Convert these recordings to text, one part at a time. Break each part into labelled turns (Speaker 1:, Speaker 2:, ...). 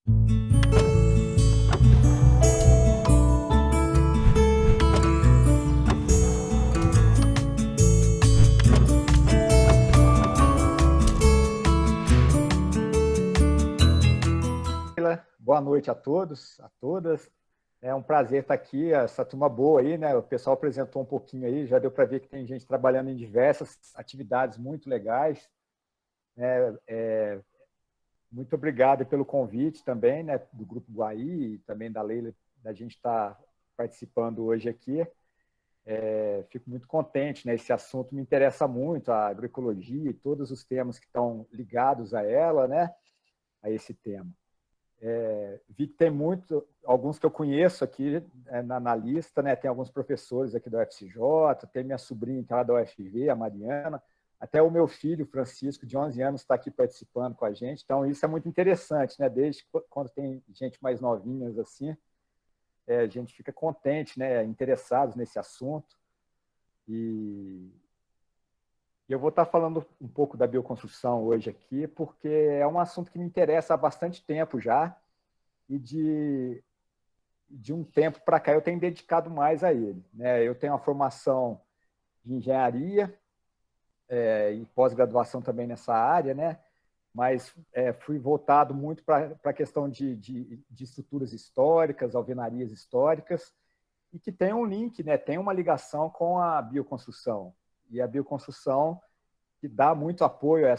Speaker 1: Boa noite a todos, a todas. É um prazer estar aqui, essa turma boa aí, né? O pessoal apresentou um pouquinho aí, já deu para ver que tem gente trabalhando em diversas atividades muito legais. Muito obrigado pelo convite também, né? Do Grupo Guaí e também da Leila, da gente estar participando hoje aqui. Fico muito contente, né? Esse assunto me interessa muito, a agroecologia e todos os temas que estão ligados a ela, né? A esse tema. Vi que tem alguns que eu conheço aqui na lista, né? Tem alguns professores aqui da UFCJ, tem minha sobrinha que é lá da UFV, a Mariana, até o meu filho, Francisco, de 11 anos, está aqui participando com a gente. Então, isso é muito interessante, né? Desde quando tem gente mais novinha, assim, a gente fica contente, né? Interessados nesse assunto. E eu vou estar falando um pouco da bioconstrução hoje aqui, porque é um assunto que me interessa há bastante tempo já, e de um tempo para cá eu tenho dedicado mais a ele, né? Eu tenho uma formação de engenharia e pós-graduação também nessa área, né? Mas fui voltado muito para a questão de estruturas históricas, alvenarias históricas, e que tem um link, né? Tem uma ligação com a bioconstrução. E a bioconstrução que dá muito apoio a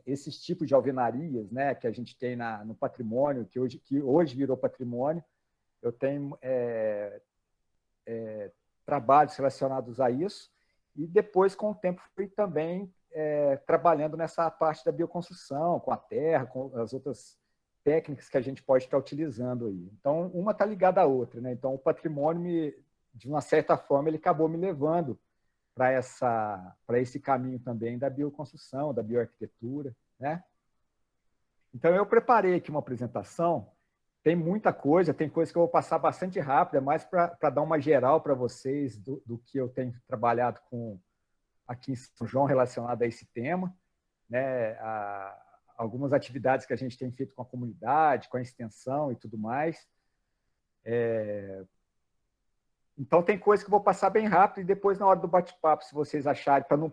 Speaker 1: esses tipos de alvenarias, né? Que a gente tem no patrimônio, que hoje virou patrimônio. Eu tenho trabalhos relacionados a isso, e depois, com o tempo, fui também trabalhando nessa parte da bioconstrução, com a terra, com as outras técnicas que a gente pode estar utilizando aí. Então, uma está ligada à outra, né? Então, o patrimônio, de uma certa forma, ele acabou me levando para esse caminho também da bioconstrução, da bioarquitetura, né? Então, eu preparei aqui uma apresentação. Tem muita coisa, tem coisa que eu vou passar bastante rápido, é mais para dar uma geral para vocês do que eu tenho trabalhado aqui em São João relacionado a esse tema, né? Algumas atividades que a gente tem feito com a comunidade, com a extensão e tudo mais. Então, tem coisa que eu vou passar bem rápido e depois, na hora do bate-papo, se vocês acharem, para não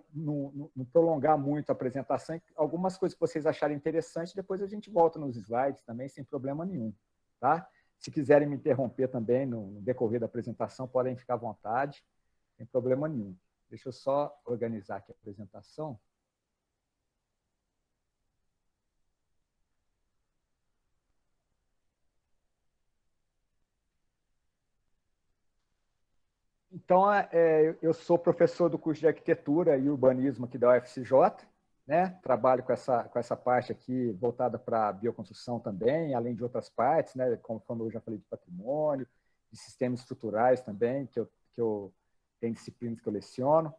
Speaker 1: prolongar muito a apresentação, algumas coisas que vocês acharem interessantes, depois a gente volta nos slides também, sem problema nenhum. Tá? Se quiserem me interromper também no decorrer da apresentação, podem ficar à vontade, sem problema nenhum. Deixa eu só organizar aqui a apresentação. Então, eu sou professor do curso de Arquitetura e Urbanismo aqui da UFCJ, né? Trabalho com essa parte aqui voltada para a bioconstrução também, além de outras partes, né? Como eu já falei, de patrimônio, de sistemas estruturais também, que eu tenho disciplinas que eu leciono.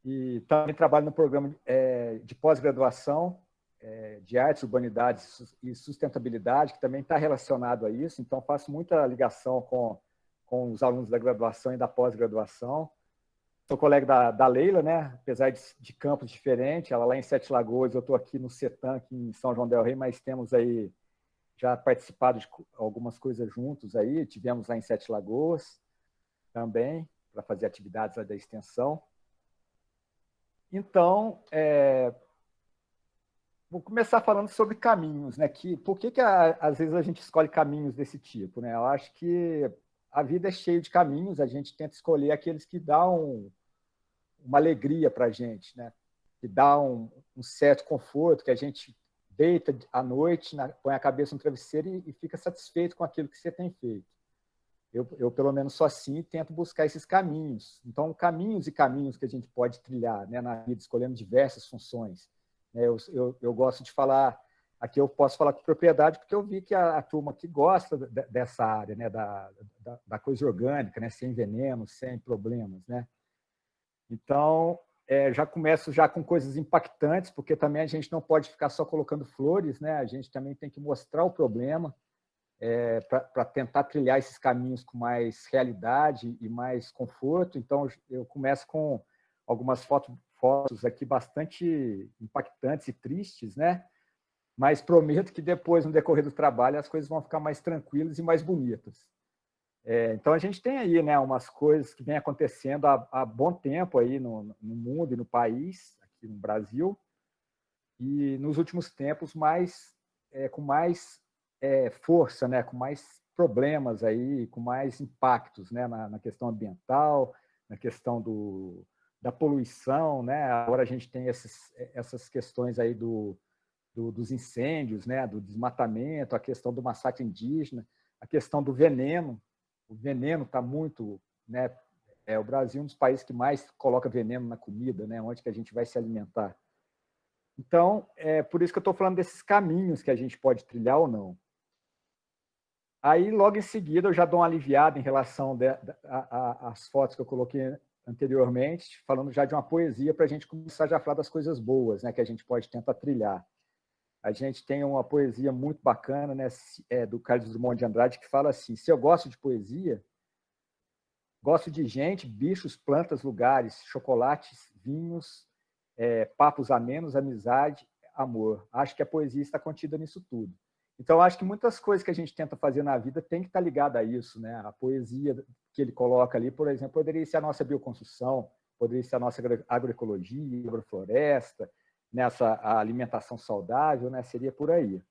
Speaker 1: E também trabalho no programa de pós-graduação de Artes, Urbanidades e Sustentabilidade, que também está relacionado a isso. Então, faço muita ligação com os alunos da graduação e da pós-graduação. Sou colega da Leila, né? Apesar de campos diferentes, ela lá em Sete Lagoas, eu estou aqui no CETAM, aqui em São João del Rei, mas temos aí já participado de algumas coisas juntos aí, tivemos lá em Sete Lagoas também, para fazer atividades lá da extensão. Então, vou começar falando sobre caminhos, né? Por que às vezes a gente escolhe caminhos desse tipo, né? Eu acho que a vida é cheia de caminhos, a gente tenta escolher aqueles que dão uma alegria para a gente, né? Que dá um certo conforto, que a gente deita à noite, põe a cabeça no travesseiro e fica satisfeito com aquilo que você tem feito. Eu pelo menos sou assim, tento buscar esses caminhos. Então, caminhos e caminhos que a gente pode trilhar, né, na vida, escolhendo diversas funções. Eu gosto de falar, aqui eu posso falar com propriedade, porque eu vi que a turma que gosta dessa área, né, da coisa orgânica, né, sem veneno, sem problemas, né? Então, já começo já com coisas impactantes, porque também a gente não pode ficar só colocando flores, né? A gente também tem que mostrar o problema para tentar trilhar esses caminhos com mais realidade e mais conforto. Então, eu começo com algumas fotos aqui bastante impactantes e tristes, né? mas prometo que depois, no decorrer do trabalho, as coisas vão ficar mais tranquilas e mais bonitas. Então, a gente tem aí, né, umas coisas que vêm acontecendo há bom tempo aí no mundo e no país, aqui no Brasil, e nos últimos tempos com mais força, né, com mais problemas aí, com mais impactos, né, na questão ambiental, na questão da poluição, né? Agora a gente tem essas questões aí dos incêndios, né, do desmatamento, a questão do massacre indígena, a questão do veneno. O veneno está muito, né? O Brasil é um dos países que mais coloca veneno na comida, né? Onde que a gente vai se alimentar. Então, é por isso que eu estou falando desses caminhos que a gente pode trilhar ou não. Aí, logo em seguida, eu já dou uma aliviada em relação às fotos que eu coloquei anteriormente, falando já de uma poesia para a gente começar já a falar das coisas boas, né, que a gente pode tentar trilhar. A gente tem uma poesia muito bacana, né, do Carlos Drummond de Andrade, que fala assim: se eu gosto de poesia, gosto de gente, bichos, plantas, lugares, chocolates, vinhos, papos amenos, amizade, amor. Acho que a poesia está contida nisso tudo. Então, acho que muitas coisas que a gente tenta fazer na vida tem que estar ligada a isso, né? A poesia que ele coloca ali, por exemplo, poderia ser a nossa bioconstrução, poderia ser a nossa agroecologia, agrofloresta, a alimentação saudável, né? Seria por aí.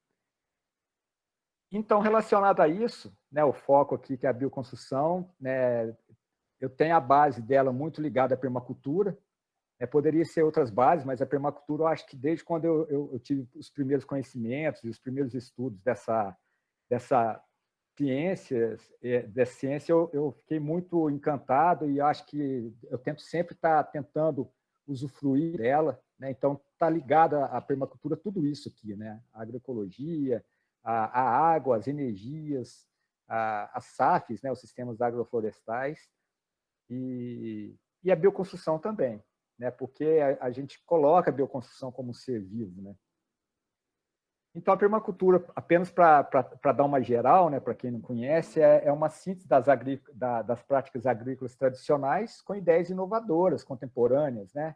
Speaker 1: Então, relacionado a isso, né, o foco aqui que é a bioconstrução, né, eu tenho a base dela muito ligada à permacultura. Poderia ser outras bases, mas a permacultura, eu acho que desde quando eu tive os primeiros conhecimentos e os primeiros estudos dessa ciência, eu fiquei muito encantado e acho que eu tento sempre estar tentando usufruir dela, né? Então, está ligada à permacultura tudo isso aqui, né? A agroecologia, a água, as energias, as SAFs, né? Os sistemas agroflorestais, e a bioconstrução também, né? Porque a gente coloca a bioconstrução como um ser vivo, né? Então, a permacultura, apenas para dar uma geral, né, para quem não conhece, é uma síntese das práticas agrícolas tradicionais com ideias inovadoras, contemporâneas, né?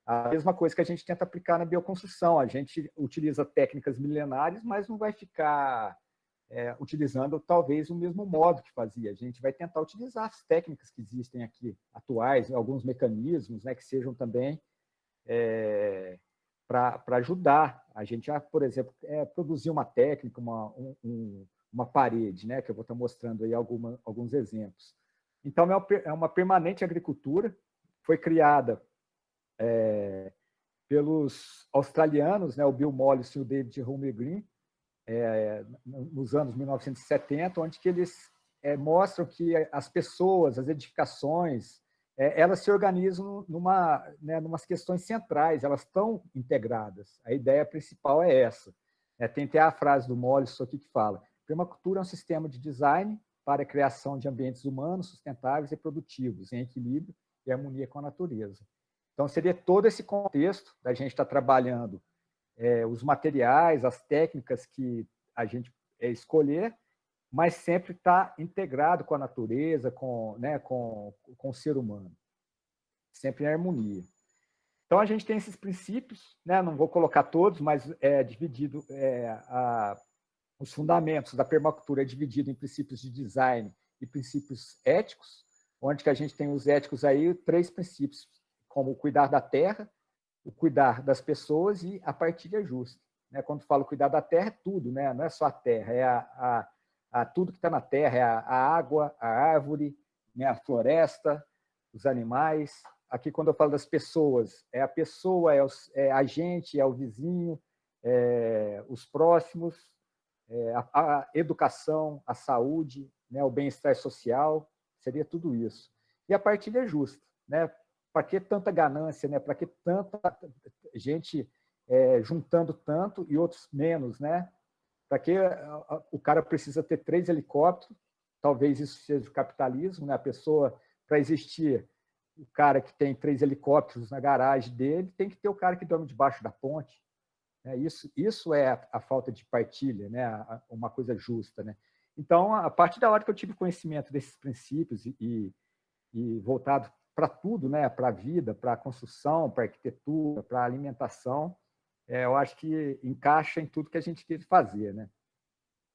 Speaker 1: A mesma coisa que a gente tenta aplicar na bioconstrução. A gente utiliza técnicas milenares, mas não vai ficar utilizando talvez o mesmo modo que fazia. A gente vai tentar utilizar as técnicas que existem aqui, atuais, alguns mecanismos, né, que sejam também para ajudar a gente a, por exemplo, produzir uma técnica, uma parede, né, que eu vou estar mostrando aí alguns exemplos. Então, é uma permanente agricultura, foi criada pelos australianos, né, o Bill Mollison e o David Homer Green, nos anos 1970, onde que eles mostram que as pessoas, as edificações, elas se organizam numas questões centrais, elas estão integradas. A ideia principal é essa. Tem até a frase do Mollison aqui que fala: permacultura é um sistema de design para a criação de ambientes humanos, sustentáveis e produtivos, em equilíbrio e harmonia com a natureza. Então, seria todo esse contexto da gente estar trabalhando os materiais, as técnicas que a gente escolher, mas sempre está integrado com a natureza, com o ser humano, sempre em harmonia. Então, a gente tem esses princípios, né? Não vou colocar todos, mas é dividido, os fundamentos da permacultura é dividido em princípios de design e princípios éticos, onde que a gente tem os éticos aí, 3 princípios, como o cuidar da terra, o cuidar das pessoas e a partilha justa. Quando falo cuidar da terra, é tudo, né? Não é só a terra, é tudo que está na terra, é a água, a árvore, né? A floresta, os animais. Aqui, quando eu falo das pessoas, é a pessoa, é a gente, é o vizinho, os próximos, a educação, a saúde, né? O bem-estar social, seria tudo isso. E a partilha justa, né? Para que tanta ganância, né? Para que tanta gente juntando tanto e outros menos, né? Para que o cara precisa ter 3 helicópteros? Talvez isso seja o capitalismo, né? A pessoa, para existir, o cara que tem 3 helicópteros na garagem dele tem que ter o cara que dorme debaixo da ponte. Isso é a falta de partilha, né? Uma coisa justa, né? Então, a partir da hora que eu tive conhecimento desses princípios e voltado para tudo, né? Para a vida, para a construção, para a arquitetura, para a alimentação, eu acho que encaixa em tudo que a gente quer fazer, né?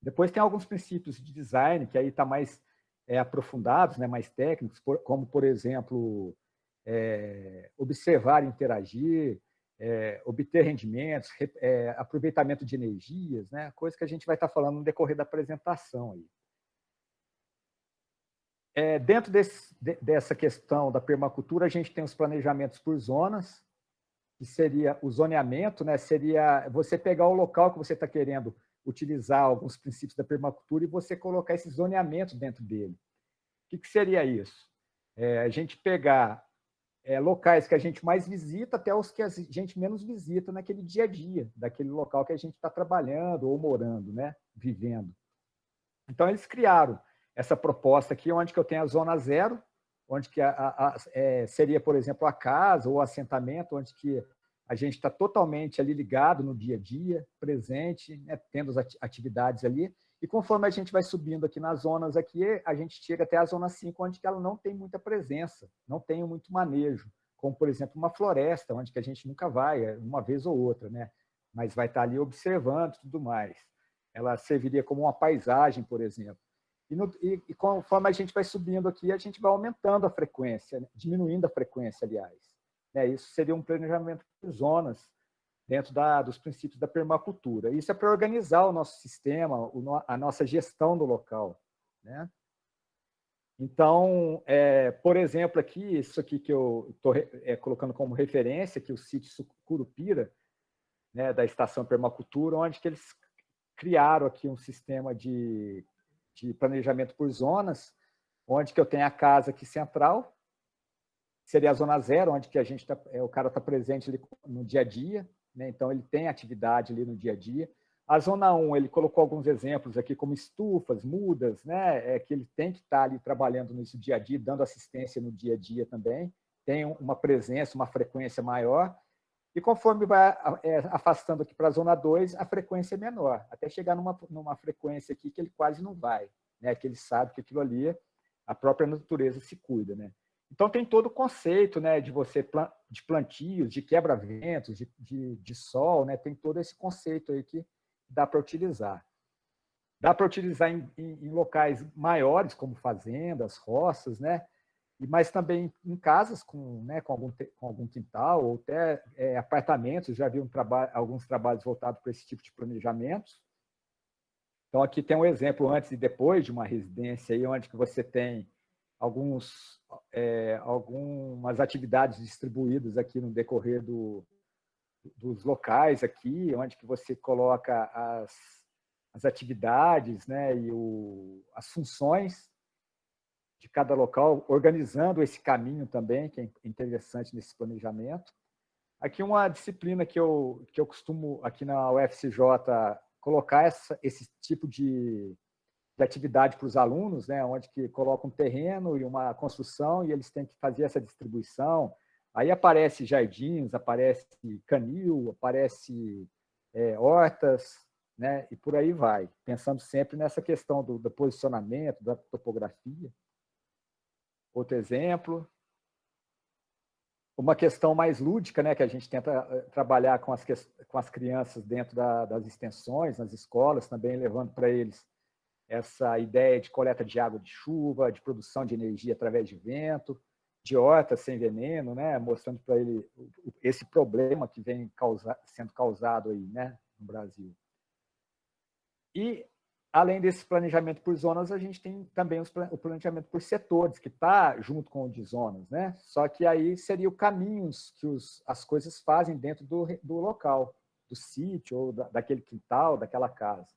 Speaker 1: Depois tem alguns princípios de design que aí está mais aprofundados, né, mais técnicos, como, por exemplo, observar e interagir, obter rendimentos, aproveitamento de energias, né, coisa que a gente vai estar falando no decorrer da apresentação. Aí. Dentro dessa questão da permacultura, a gente tem os planejamentos por zonas, que seria o zoneamento, né, seria você pegar o local que você está querendo utilizar alguns princípios da permacultura e você colocar esse zoneamento dentro dele. O que seria isso? A gente pegar locais que a gente mais visita até os que a gente menos visita naquele dia a dia, daquele local que a gente está trabalhando ou morando, né? Vivendo. Então, eles criaram essa proposta aqui, onde que eu tenho a zona zero, onde que seria, por exemplo, a casa ou o assentamento, onde que a gente está totalmente ali ligado no dia a dia, presente, né, tendo as atividades ali, e conforme a gente vai subindo aqui nas zonas aqui, a gente chega até a zona 5, onde que ela não tem muita presença, não tem muito manejo, como, por exemplo, uma floresta, onde que a gente nunca vai, uma vez ou outra, né? Mas vai estar ali observando e tudo mais. Ela serviria como uma paisagem, por exemplo. E conforme a gente vai subindo aqui, a gente vai aumentando a frequência, né? Diminuindo a frequência, aliás. Isso seria um planejamento de zonas dentro dos princípios da permacultura. Isso é para organizar o nosso sistema, a nossa gestão do local. Né? Então, por exemplo, aqui, isso aqui que eu estou colocando como referência, que é o sítio Curupira, né, da Estação Permacultura, onde que eles criaram aqui um sistema de planejamento por zonas, onde que eu tenho a casa aqui central, seria a zona zero, onde que a gente o cara está presente ali no dia a dia, né? Então ele tem atividade ali no dia a dia. A zona 1, ele colocou alguns exemplos aqui, como estufas, mudas, né? Que ele tem que estar ali trabalhando nisso dia a dia, dando assistência no dia a dia também, tem uma presença, uma frequência maior, e conforme vai afastando aqui para a zona 2, a frequência é menor, até chegar numa frequência aqui que ele quase não vai, né? Que ele sabe que aquilo ali, a própria natureza se cuida, né? Então, tem todo o conceito, né, de plantios, de quebra-ventos, de sol, né, tem todo esse conceito aí que dá para utilizar. Dá para utilizar em locais maiores, como fazendas, roças, né, mas também em casas com algum quintal, ou até apartamentos, já vi alguns trabalhos voltados para esse tipo de planejamento. Então, aqui tem um exemplo antes e depois de uma residência, aí, onde que você tem algumas atividades distribuídas aqui no decorrer dos locais aqui, onde que você coloca as atividades, né, e as funções de cada local, organizando esse caminho também, que é interessante nesse planejamento. Aqui uma disciplina que eu costumo, aqui na UFCJ, colocar esse tipo de atividade para os alunos, né, onde que colocam um terreno e uma construção e eles têm que fazer essa distribuição. Aí aparece jardins, aparece canil, aparece hortas, né, e por aí vai, pensando sempre nessa questão do posicionamento, da topografia. Outro exemplo, uma questão mais lúdica, né, que a gente tenta trabalhar com as crianças dentro das extensões, nas escolas, também levando para eles essa ideia de coleta de água de chuva, de produção de energia através de vento, de hortas sem veneno, né, mostrando para ele esse problema que vem sendo causado aí, né, no Brasil. E, além desse planejamento por zonas, a gente tem também o planejamento por setores, que está junto com o de zonas, né? Só que aí seria o caminhos que as coisas fazem dentro do local, do sítio, ou daquele quintal, daquela casa.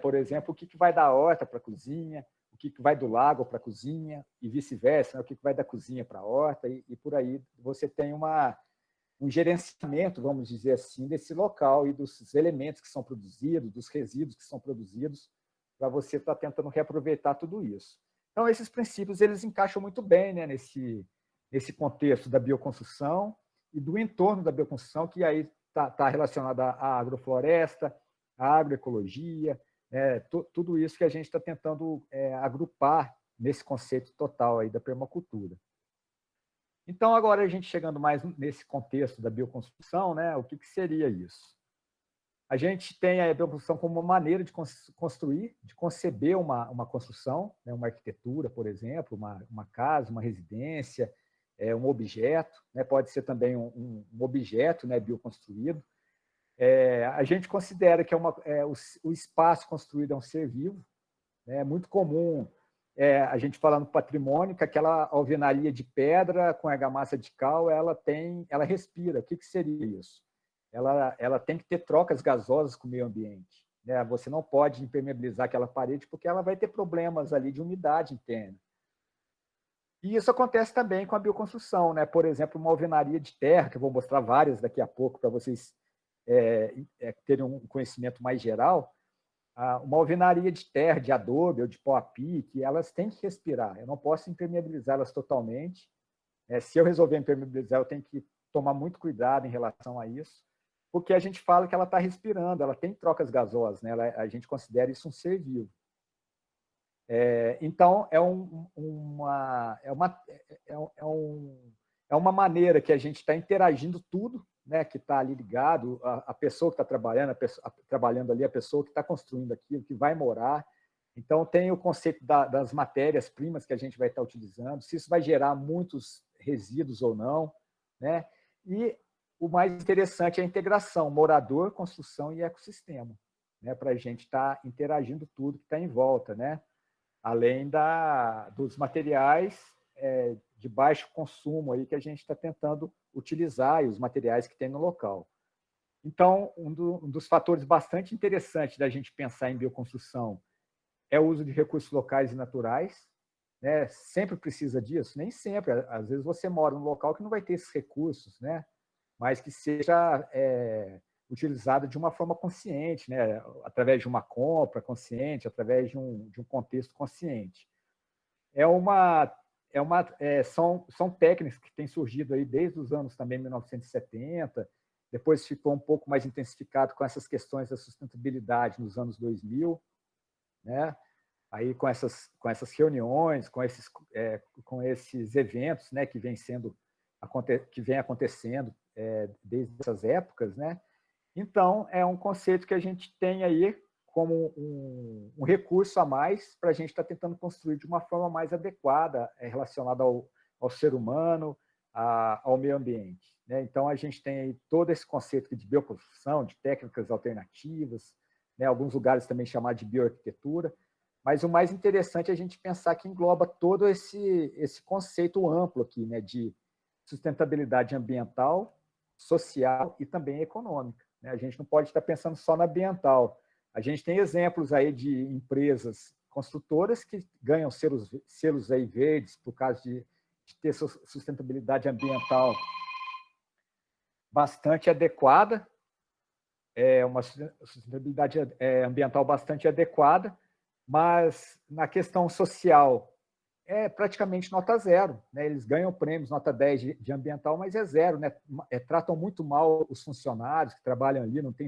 Speaker 1: Por exemplo, o que vai da horta para a cozinha, o que vai do lago para a cozinha, e vice-versa, né? O que vai da cozinha para a horta, e por aí você tem um gerenciamento, vamos dizer assim, desse local e dos elementos que são produzidos, dos resíduos que são produzidos, para você estar tentando reaproveitar tudo isso. Então, esses princípios eles encaixam muito bem, né, nesse contexto da bioconstrução e do entorno da bioconstrução, que aí está relacionado à agrofloresta, à agroecologia, tudo isso que a gente está tentando agrupar nesse conceito total aí da permacultura. Então, agora a gente chegando mais nesse contexto da bioconstrução, né, o que seria isso? A gente tem a bioconstrução como uma maneira de construir, de conceber uma construção, né, uma arquitetura, por exemplo, uma casa, uma residência, um objeto, né, pode ser também um objeto, né, bioconstruído. A gente considera que o espaço construído é um ser vivo. Né, é muito comum a gente falar no patrimônio que aquela alvenaria de pedra com argamassa de cal, ela respira. O que seria isso? Ela tem que ter trocas gasosas com o meio ambiente. Né? Você não pode impermeabilizar aquela parede porque ela vai ter problemas ali de umidade interna. E isso acontece também com a bioconstrução. Né? Por exemplo, uma alvenaria de terra, que eu vou mostrar várias daqui a pouco para vocês terem um conhecimento mais geral. Uma alvenaria de terra, de adobe ou de pau a pique, elas têm que respirar. Eu não posso impermeabilizá-las totalmente. Se eu resolver impermeabilizar, eu tenho que tomar muito cuidado em relação a isso, porque a gente fala que ela está respirando, ela tem trocas gasosas, né? A gente considera isso um ser vivo. Então, é uma maneira que a gente está interagindo tudo, né, que está ali ligado, a pessoa que está trabalhando ali, a pessoa que está construindo aquilo, que vai morar. Então, tem o conceito das matérias-primas que a gente vai estar utilizando, se isso vai gerar muitos resíduos ou não. Né? E o mais interessante é a integração, morador, construção e ecossistema, né, para a gente estar interagindo tudo que está em volta, né? Além dos materiais de baixo consumo aí que a gente está tentando utilizar e os materiais que tem no local. Então, um dos fatores bastante interessantes da gente pensar em bioconstrução é o uso de recursos locais e naturais. Né? Sempre precisa disso? Nem sempre. Às vezes você mora num local que não vai ter esses recursos, né? Mas que seja utilizado de uma forma consciente, né? Através de uma compra consciente, através de um contexto consciente. São técnicas que têm surgido aí desde os anos também 1970, depois ficou um pouco mais intensificado com essas questões da sustentabilidade nos anos 2000, né? Aí com essas reuniões, com esses eventos, né, que vem acontecendo desde essas épocas, né? Então, é um conceito que a gente tem aí como um recurso a mais para a gente estar tentando construir de uma forma mais adequada relacionada ao ser humano, ao meio ambiente. Né? Então, a gente tem aí todo esse conceito de bioconstrução, de técnicas alternativas, né? Alguns lugares também chamado de bioarquitetura, mas o mais interessante é a gente pensar que engloba todo esse conceito amplo aqui, né? De sustentabilidade ambiental, social e também econômica. Né? A gente não pode estar pensando só na ambiental. A gente tem exemplos aí de empresas construtoras que ganham selos aí verdes por causa de ter sustentabilidade ambiental bastante adequada, uma sustentabilidade ambiental bastante adequada, mas na questão social é praticamente nota zero. Né? Eles ganham prêmios nota 10 de ambiental, mas é zero. Né? Tratam muito mal os funcionários que trabalham ali, não tem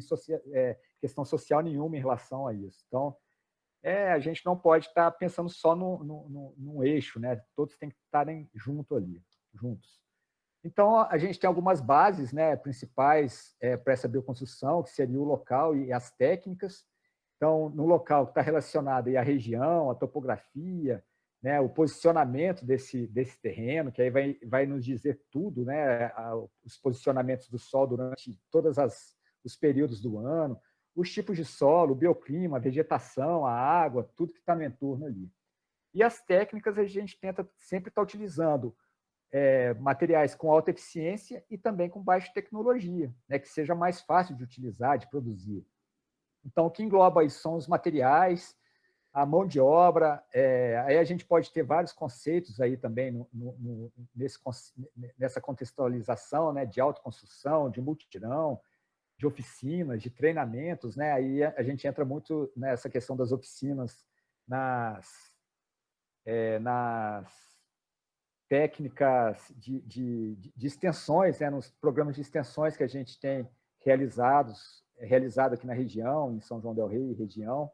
Speaker 1: questão social nenhuma em relação a isso. Então, a gente não pode estar pensando só num eixo, né? Todos têm que estarem juntos. Então, a gente tem algumas bases, né, principais para essa bioconstrução, que seria o local e as técnicas. Então, no local que está relacionado aí à região, à topografia, né, o posicionamento desse terreno, que aí vai nos dizer tudo, né, os posicionamentos do sol durante todos os períodos do ano, os tipos de solo, o bioclima, a vegetação, a água, tudo que está no entorno ali. E as técnicas a gente tenta sempre estar utilizando materiais com alta eficiência e também com baixa tecnologia, né, que seja mais fácil de utilizar, de produzir. Então, o que engloba isso são os materiais, a mão de obra, aí a gente pode ter vários conceitos aí também nessa contextualização, né, de autoconstrução, de multirão, de oficinas, de treinamentos, né? Aí a gente entra muito nessa questão das oficinas nas técnicas de extensões, né? Nos programas de extensões que a gente tem realizado aqui na região, em São João del Rei, região.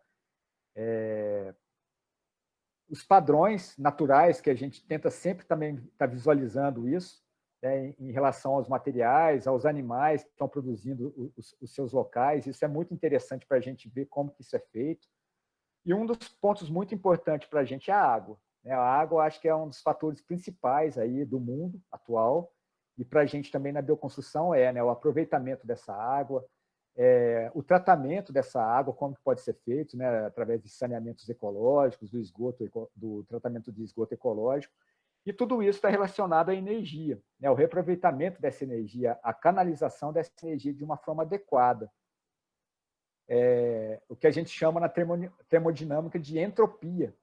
Speaker 1: Os padrões naturais, que a gente tenta sempre também estar visualizando isso, né, em relação aos materiais, aos animais que estão produzindo os seus locais. Isso é muito interessante para a gente ver como que isso é feito. E um dos pontos muito importantes para a gente é a água. A água, eu acho que é um dos fatores principais aí do mundo atual, e para a gente também na bioconstrução né, o aproveitamento dessa água, o tratamento dessa água, como que pode ser feito, né, através de saneamentos ecológicos, do tratamento de esgoto ecológico, e tudo isso está relacionado à energia, né, o reaproveitamento dessa energia, a canalização dessa energia de uma forma adequada. O que a gente chama na termodinâmica de entropia,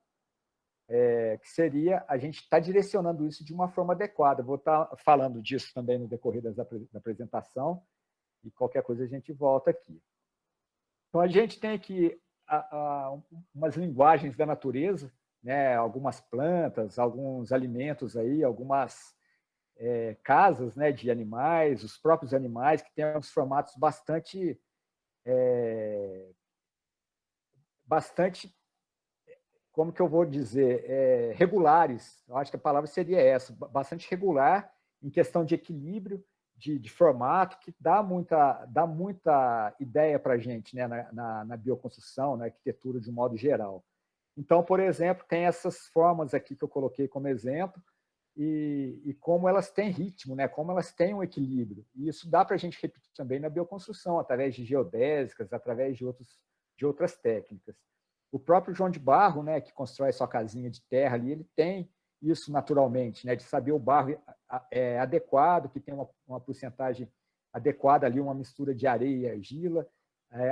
Speaker 1: que seria a gente estar direcionando isso de uma forma adequada. Vou estar falando disso também no decorrer da apresentação, e qualquer coisa a gente volta aqui. Então, a gente tem aqui umas linguagens da natureza, né? Algumas plantas, alguns alimentos, aí, algumas casas, né, de animais, os próprios animais, que têm uns formatos bastante como que eu vou dizer, regulares. Eu acho que a palavra seria essa, bastante regular em questão de equilíbrio, de formato, que dá muita ideia para a gente, né, na bioconstrução, na arquitetura de um modo geral. Então, por exemplo, tem essas formas aqui que eu coloquei como exemplo, e como elas têm ritmo, né, como elas têm um equilíbrio. E isso dá para a gente repetir também na bioconstrução, através de geodésicas, através de outras técnicas. O próprio João de Barro, né, que constrói sua casinha de terra ali, ele tem isso naturalmente, né, de saber o barro adequado, que tem uma porcentagem adequada ali, uma mistura de areia e argila,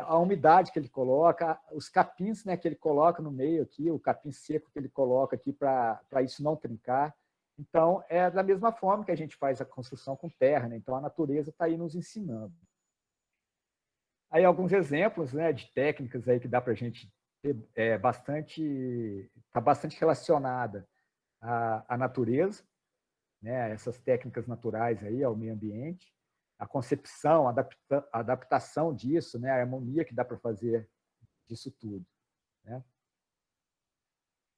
Speaker 1: a umidade que ele coloca, os capins, né, que ele coloca no meio aqui, o capim seco que ele coloca aqui para isso não trincar. Então, é da mesma forma que a gente faz a construção com terra, né? Então, a natureza está aí nos ensinando. Aí, alguns exemplos, né, de técnicas aí que dá para a gente ter está bastante relacionada à natureza, né, essas técnicas naturais aí ao meio ambiente, a concepção, a adaptação disso, né, a harmonia que dá para fazer disso tudo, né?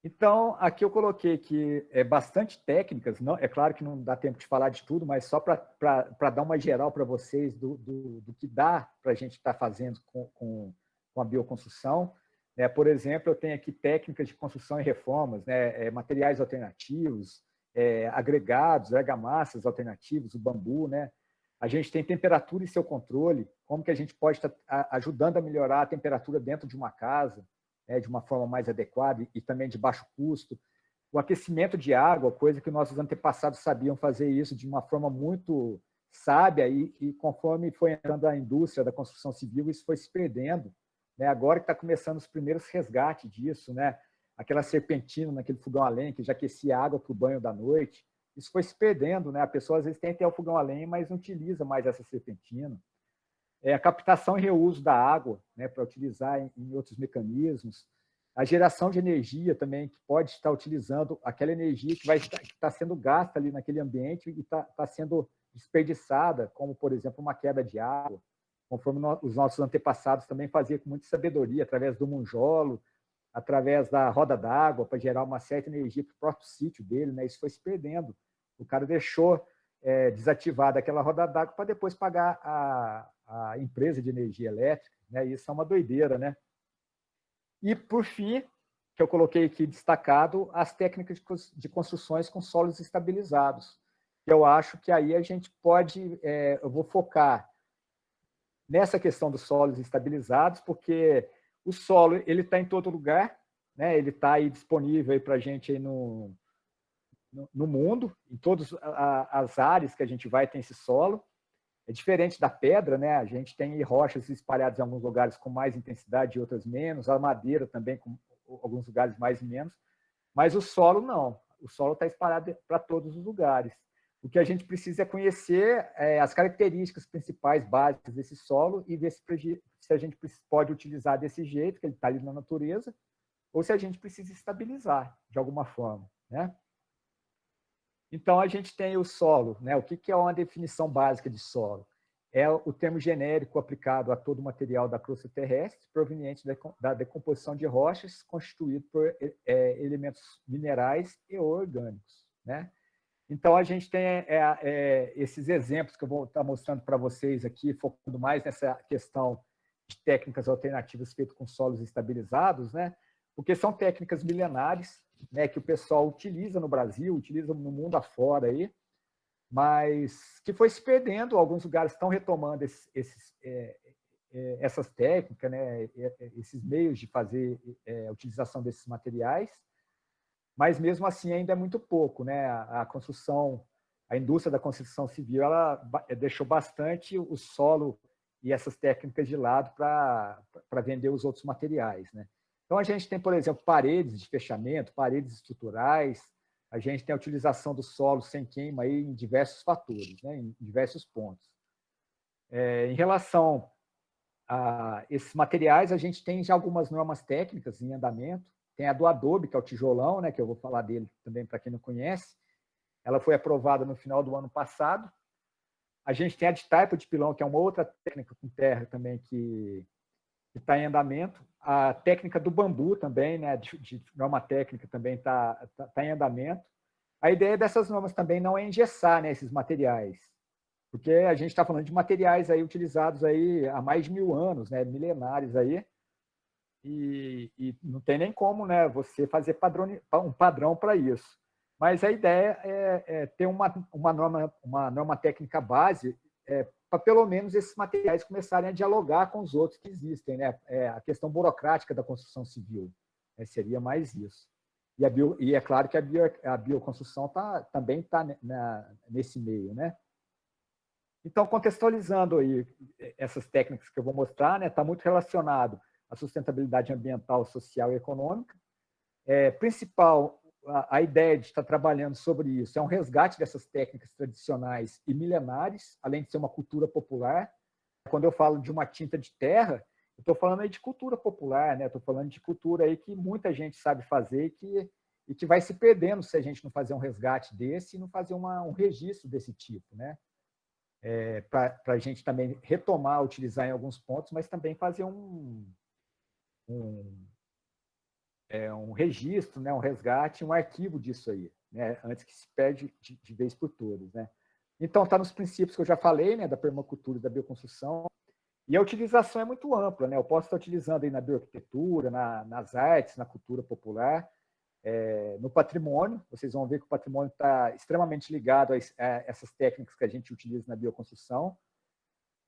Speaker 1: Então, aqui eu coloquei que bastante técnicas, não, é claro que não dá tempo de falar de tudo, mas só para dar uma geral para vocês do que dá para a gente estar fazendo com a bioconstrução. Por exemplo, eu tenho aqui técnicas de construção e reformas, né, materiais alternativos, agregados, argamassas alternativos, o bambu, né? A gente tem temperatura e seu controle, como que a gente pode estar ajudando a melhorar a temperatura dentro de uma casa, de uma forma mais adequada e também de baixo custo. O aquecimento de água, coisa que nossos antepassados sabiam fazer isso de uma forma muito sábia, e conforme foi entrando a indústria da construção civil, isso foi se perdendo. Agora que está começando os primeiros resgates disso, né? Aquela serpentina naquele fogão a lenha que já aquecia a água para o banho da noite, isso foi se perdendo, né? A pessoa às vezes tem até o fogão a lenha, mas não utiliza mais essa serpentina. A captação e reuso da água, né, para utilizar em outros mecanismos, a geração de energia também, que pode estar utilizando aquela energia que está sendo gasta ali naquele ambiente e está sendo desperdiçada, como, por exemplo, uma queda de água, conforme os nossos antepassados também faziam com muita sabedoria, através do monjolo, através da roda d'água, para gerar uma certa energia para o próprio sítio dele, né? Isso foi se perdendo. O cara deixou desativada aquela roda d'água para depois pagar a empresa de energia elétrica, né? Isso é uma doideira, né? E, por fim, que eu coloquei aqui destacado, as técnicas de construções com solos estabilizados. Eu acho que aí a gente pode, eu vou focar nessa questão dos solos estabilizados, porque o solo ele está em todo lugar, né? Ele está aí disponível para a gente aí no mundo, em todas as áreas que a gente vai tem esse solo. É diferente da pedra, né? A gente tem rochas espalhadas em alguns lugares com mais intensidade e outras menos, a madeira também com alguns lugares mais e menos, mas o solo não. O solo está espalhado para todos os lugares. O que a gente precisa é conhecer as características principais básicas desse solo e ver se a gente pode utilizar desse jeito, que ele está ali na natureza, ou se a gente precisa estabilizar de alguma forma, né? Então, a gente tem o solo, né? O que é uma definição básica de solo? É o termo genérico aplicado a todo o material da crosta terrestre, proveniente da decomposição de rochas, constituído por elementos minerais e orgânicos, né? Então, a gente tem esses exemplos que eu vou estar mostrando para vocês aqui, focando mais nessa questão de técnicas alternativas feitas com solos estabilizados, né? Porque são técnicas milenares, né, que o pessoal utiliza no Brasil, utiliza no mundo afora, aí, mas que foi se perdendo. Alguns lugares estão retomando essas técnicas, né, esses meios de fazer a utilização desses materiais, mas mesmo assim ainda é muito pouco, né? A construção, a indústria da construção civil, ela deixou bastante o solo e essas técnicas de lado para vender os outros materiais, né? Então a gente tem, por exemplo, paredes de fechamento, paredes estruturais, a gente tem a utilização do solo sem queima aí em diversos fatores, né? Em diversos pontos. Em relação a esses materiais, a gente tem já algumas normas técnicas em andamento. Tem a do Adobe, que é o tijolão, né, que eu vou falar dele também para quem não conhece. Ela foi aprovada no final do ano passado. A gente tem a de taipa de pilão, que é uma outra técnica com terra também que está em andamento. A técnica do bambu também, né, de norma técnica também está em andamento. A ideia dessas normas também não é engessar, né, esses materiais, porque a gente está falando de materiais aí utilizados aí há mais de 1000 anos, né, milenares aí, e não tem nem como, né, você fazer um padrão para isso. Mas a ideia é ter uma norma técnica base para pelo menos esses materiais começarem a dialogar com os outros que existem, né? A questão burocrática da construção civil, né, seria mais isso. E é claro que a bioconstrução também está nesse meio, né? Então, contextualizando aí essas técnicas que eu vou mostrar, né, está muito relacionado à sustentabilidade ambiental, social e econômica. A ideia de estar trabalhando sobre isso é um resgate dessas técnicas tradicionais e milenares, além de ser uma cultura popular. Quando eu falo de uma tinta de terra, eu estou falando aí de cultura popular, né? Estou falando de cultura aí que muita gente sabe fazer e que vai se perdendo se a gente não fazer um resgate desse e não fazer um registro desse tipo, né? Para a gente também retomar, utilizar em alguns pontos, mas também fazer um registro, né, um resgate, um arquivo disso aí, né, antes que se perde de vez por todas, né? Então, está nos princípios que eu já falei, né, da permacultura e da bioconstrução, e a utilização é muito ampla, né? Eu posso estar utilizando aí na bioarquitetura, nas artes, na cultura popular, no patrimônio. Vocês vão ver que o patrimônio está extremamente ligado a essas técnicas que a gente utiliza na bioconstrução.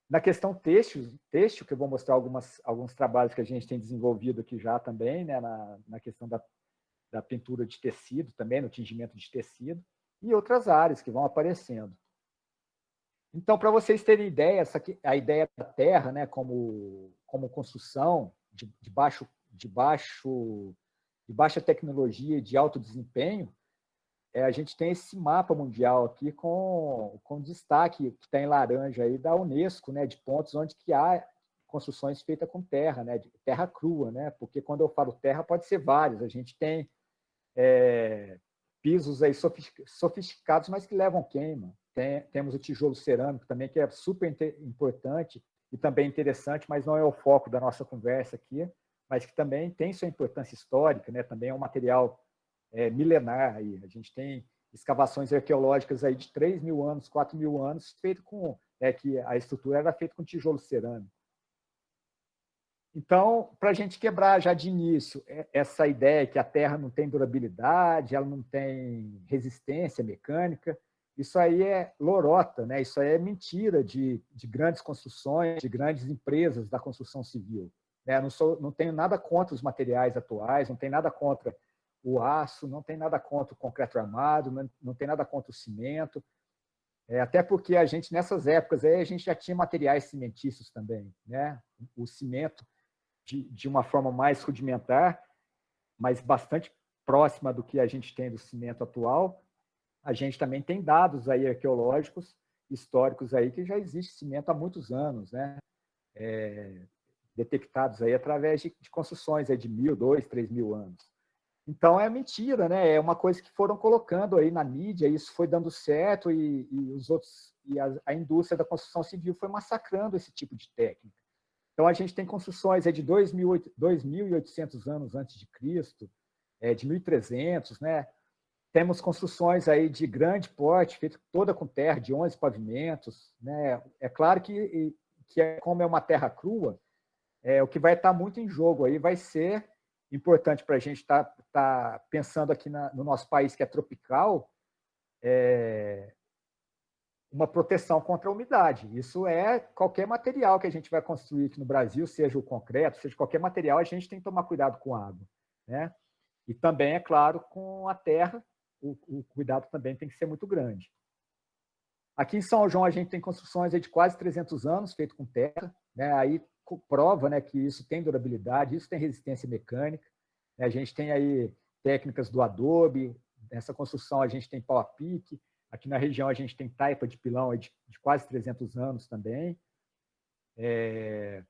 Speaker 1: Na questão têxtil, que eu vou mostrar alguns trabalhos que a gente tem desenvolvido aqui já também, né, na questão da pintura de tecido também, no tingimento de tecido, e outras áreas que vão aparecendo. Então, para vocês terem ideia, a ideia da terra, né, como construção de baixa tecnologia e de alto desempenho, a gente tem esse mapa mundial aqui com destaque, que está em laranja, aí, da Unesco, né, de pontos onde que há construções feitas com terra, né, de terra crua, né, porque quando eu falo terra pode ser vários. A gente tem pisos aí sofisticados, mas que levam queima. Temos o tijolo cerâmico também, que é super importante e também interessante, mas não é o foco da nossa conversa aqui, mas que também tem sua importância histórica, né, também é um material milenar. Aí. A gente tem escavações arqueológicas aí de 3.000 anos, 4.000 anos, feito que a estrutura era feita com tijolo cerâmico. Então, para a gente quebrar já de início essa ideia que a Terra não tem durabilidade, ela não tem resistência mecânica, isso aí é lorota, né? Isso aí é mentira de grandes construções, de grandes empresas da construção civil. Né? Não tenho nada contra os materiais atuais, não tenho nada contra o aço, não tem nada contra o concreto armado, não tem nada contra o cimento, até porque a gente, nessas épocas, a gente já tinha materiais cimentícios também, né? O cimento, de uma forma mais rudimentar, mas bastante próxima do que a gente tem do cimento atual. A gente também tem dados aí arqueológicos, históricos aí, que já existe cimento há muitos anos, né? Detectados aí através de construções aí de 1.000, 2.000, 3.000 anos. Então é mentira, né? É uma coisa que foram colocando aí na mídia, e isso foi dando certo e a indústria da construção civil foi massacrando esse tipo de técnica. Então a gente tem construções de 2.800 anos antes de Cristo, de 1.300, né? temos construções aí de grande porte, feita toda com terra, de 11 pavimentos, né? É claro que como é uma terra crua, o que vai estar muito em jogo aí vai ser importante para a gente estar pensando aqui no nosso país, que é tropical, uma proteção contra a umidade. Isso é qualquer material que a gente vai construir aqui no Brasil, seja o concreto, seja qualquer material, a gente tem que tomar cuidado com a água, né? E também, é claro, com a terra, o cuidado também tem que ser muito grande. Aqui em São João, a gente tem construções de quase 300 anos, feito com terra, né? Aí prova, né, que isso tem durabilidade, isso tem resistência mecânica. A gente tem aí técnicas do adobe, nessa construção a gente tem pau a pique, aqui na região a gente tem taipa de pilão de quase 300 anos também. É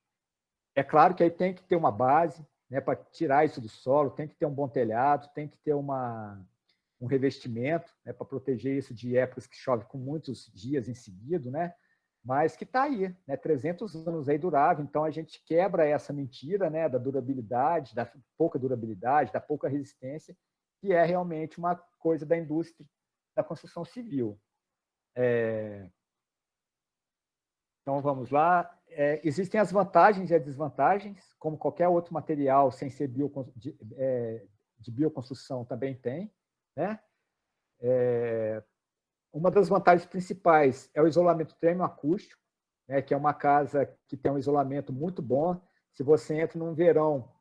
Speaker 1: claro que aí tem que ter uma base, né, para tirar isso do solo, tem que ter um bom telhado, tem que ter um revestimento, né, para proteger isso de épocas que chove com muitos dias em seguida, né? Mas que está aí, né? 300 anos aí durável, então a gente quebra essa mentira, né, da durabilidade, da pouca durabilidade, da pouca resistência, que é realmente uma coisa da indústria da construção civil. Então, vamos lá. Existem as vantagens e as desvantagens, como qualquer outro material sem ser de bioconstrução também tem, né? Uma das vantagens principais é o isolamento termoacústico, né, que é uma casa que tem um isolamento muito bom. Se você entra num verão,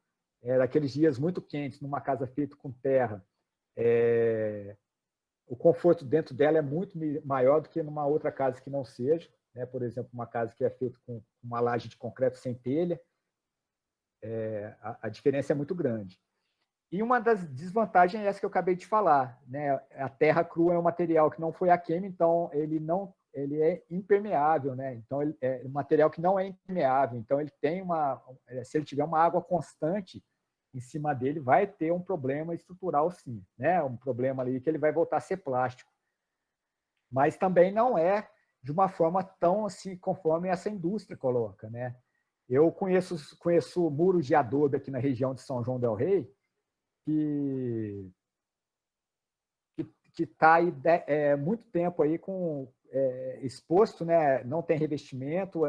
Speaker 1: daqueles dias muito quentes, numa casa feita com terra, o conforto dentro dela é muito maior do que numa outra casa que não seja, né? Por exemplo, uma casa que é feita com uma laje de concreto sem telha, a diferença é muito grande. E uma das desvantagens é essa que eu acabei de falar, né? A terra crua é um material que não foi a queima, então ele é impermeável, né? Então ele é um material que não é impermeável, então ele tem se ele tiver uma água constante em cima dele, vai ter um problema estrutural, sim, né? Um problema ali que ele vai voltar a ser plástico. Mas também não é de uma forma tão assim conforme essa indústria coloca, né? Eu conheço muros de adobe aqui na região de São João del Rei, que está aí muito tempo aí exposto, né? Não tem revestimento,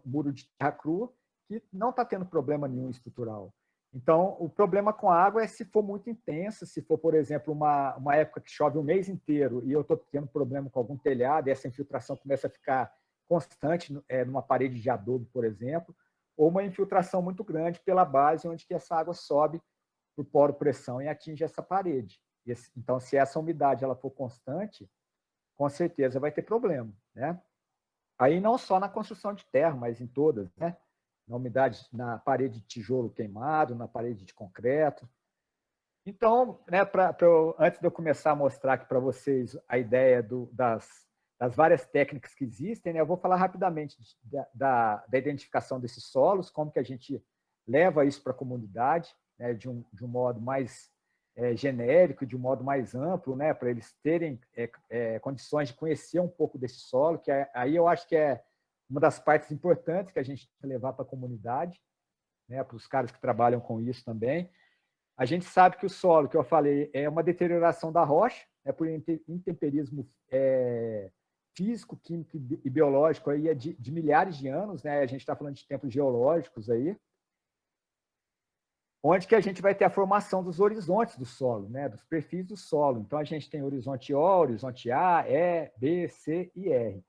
Speaker 1: muro de terra crua, que não está tendo problema nenhum estrutural. Então, o problema com a água é se for muito intensa, se for, por exemplo, uma época que chove um mês inteiro e eu estou tendo problema com algum telhado e essa infiltração começa a ficar constante numa parede de adobe, por exemplo, ou uma infiltração muito grande pela base onde que essa água sobe por poro pressão e atinge essa parede. Então, se essa umidade ela for constante, com certeza vai ter problema, né? Aí não só na construção de terra, mas em todas, né? Na umidade, na parede de tijolo queimado, na parede de concreto. Então, né, antes de eu começar a mostrar aqui para vocês a ideia das várias técnicas que existem, né, eu vou falar rapidamente da identificação desses solos, como que a gente leva isso para a comunidade, né, de um modo mais genérico, de um modo mais amplo, né, para eles terem condições de conhecer um pouco desse solo, que aí eu acho que é uma das partes importantes que a gente tem que levar para a comunidade, né, para os caras que trabalham com isso também. A gente sabe que o solo, que eu falei, é uma deterioração da rocha, por intemperismo físico, químico e biológico aí de milhares de anos, né? A gente está falando de tempos geológicos aí, onde que a gente vai ter a formação dos horizontes do solo, né? Dos perfis do solo. Então, a gente tem horizonte O, horizonte A, E, B, C e R.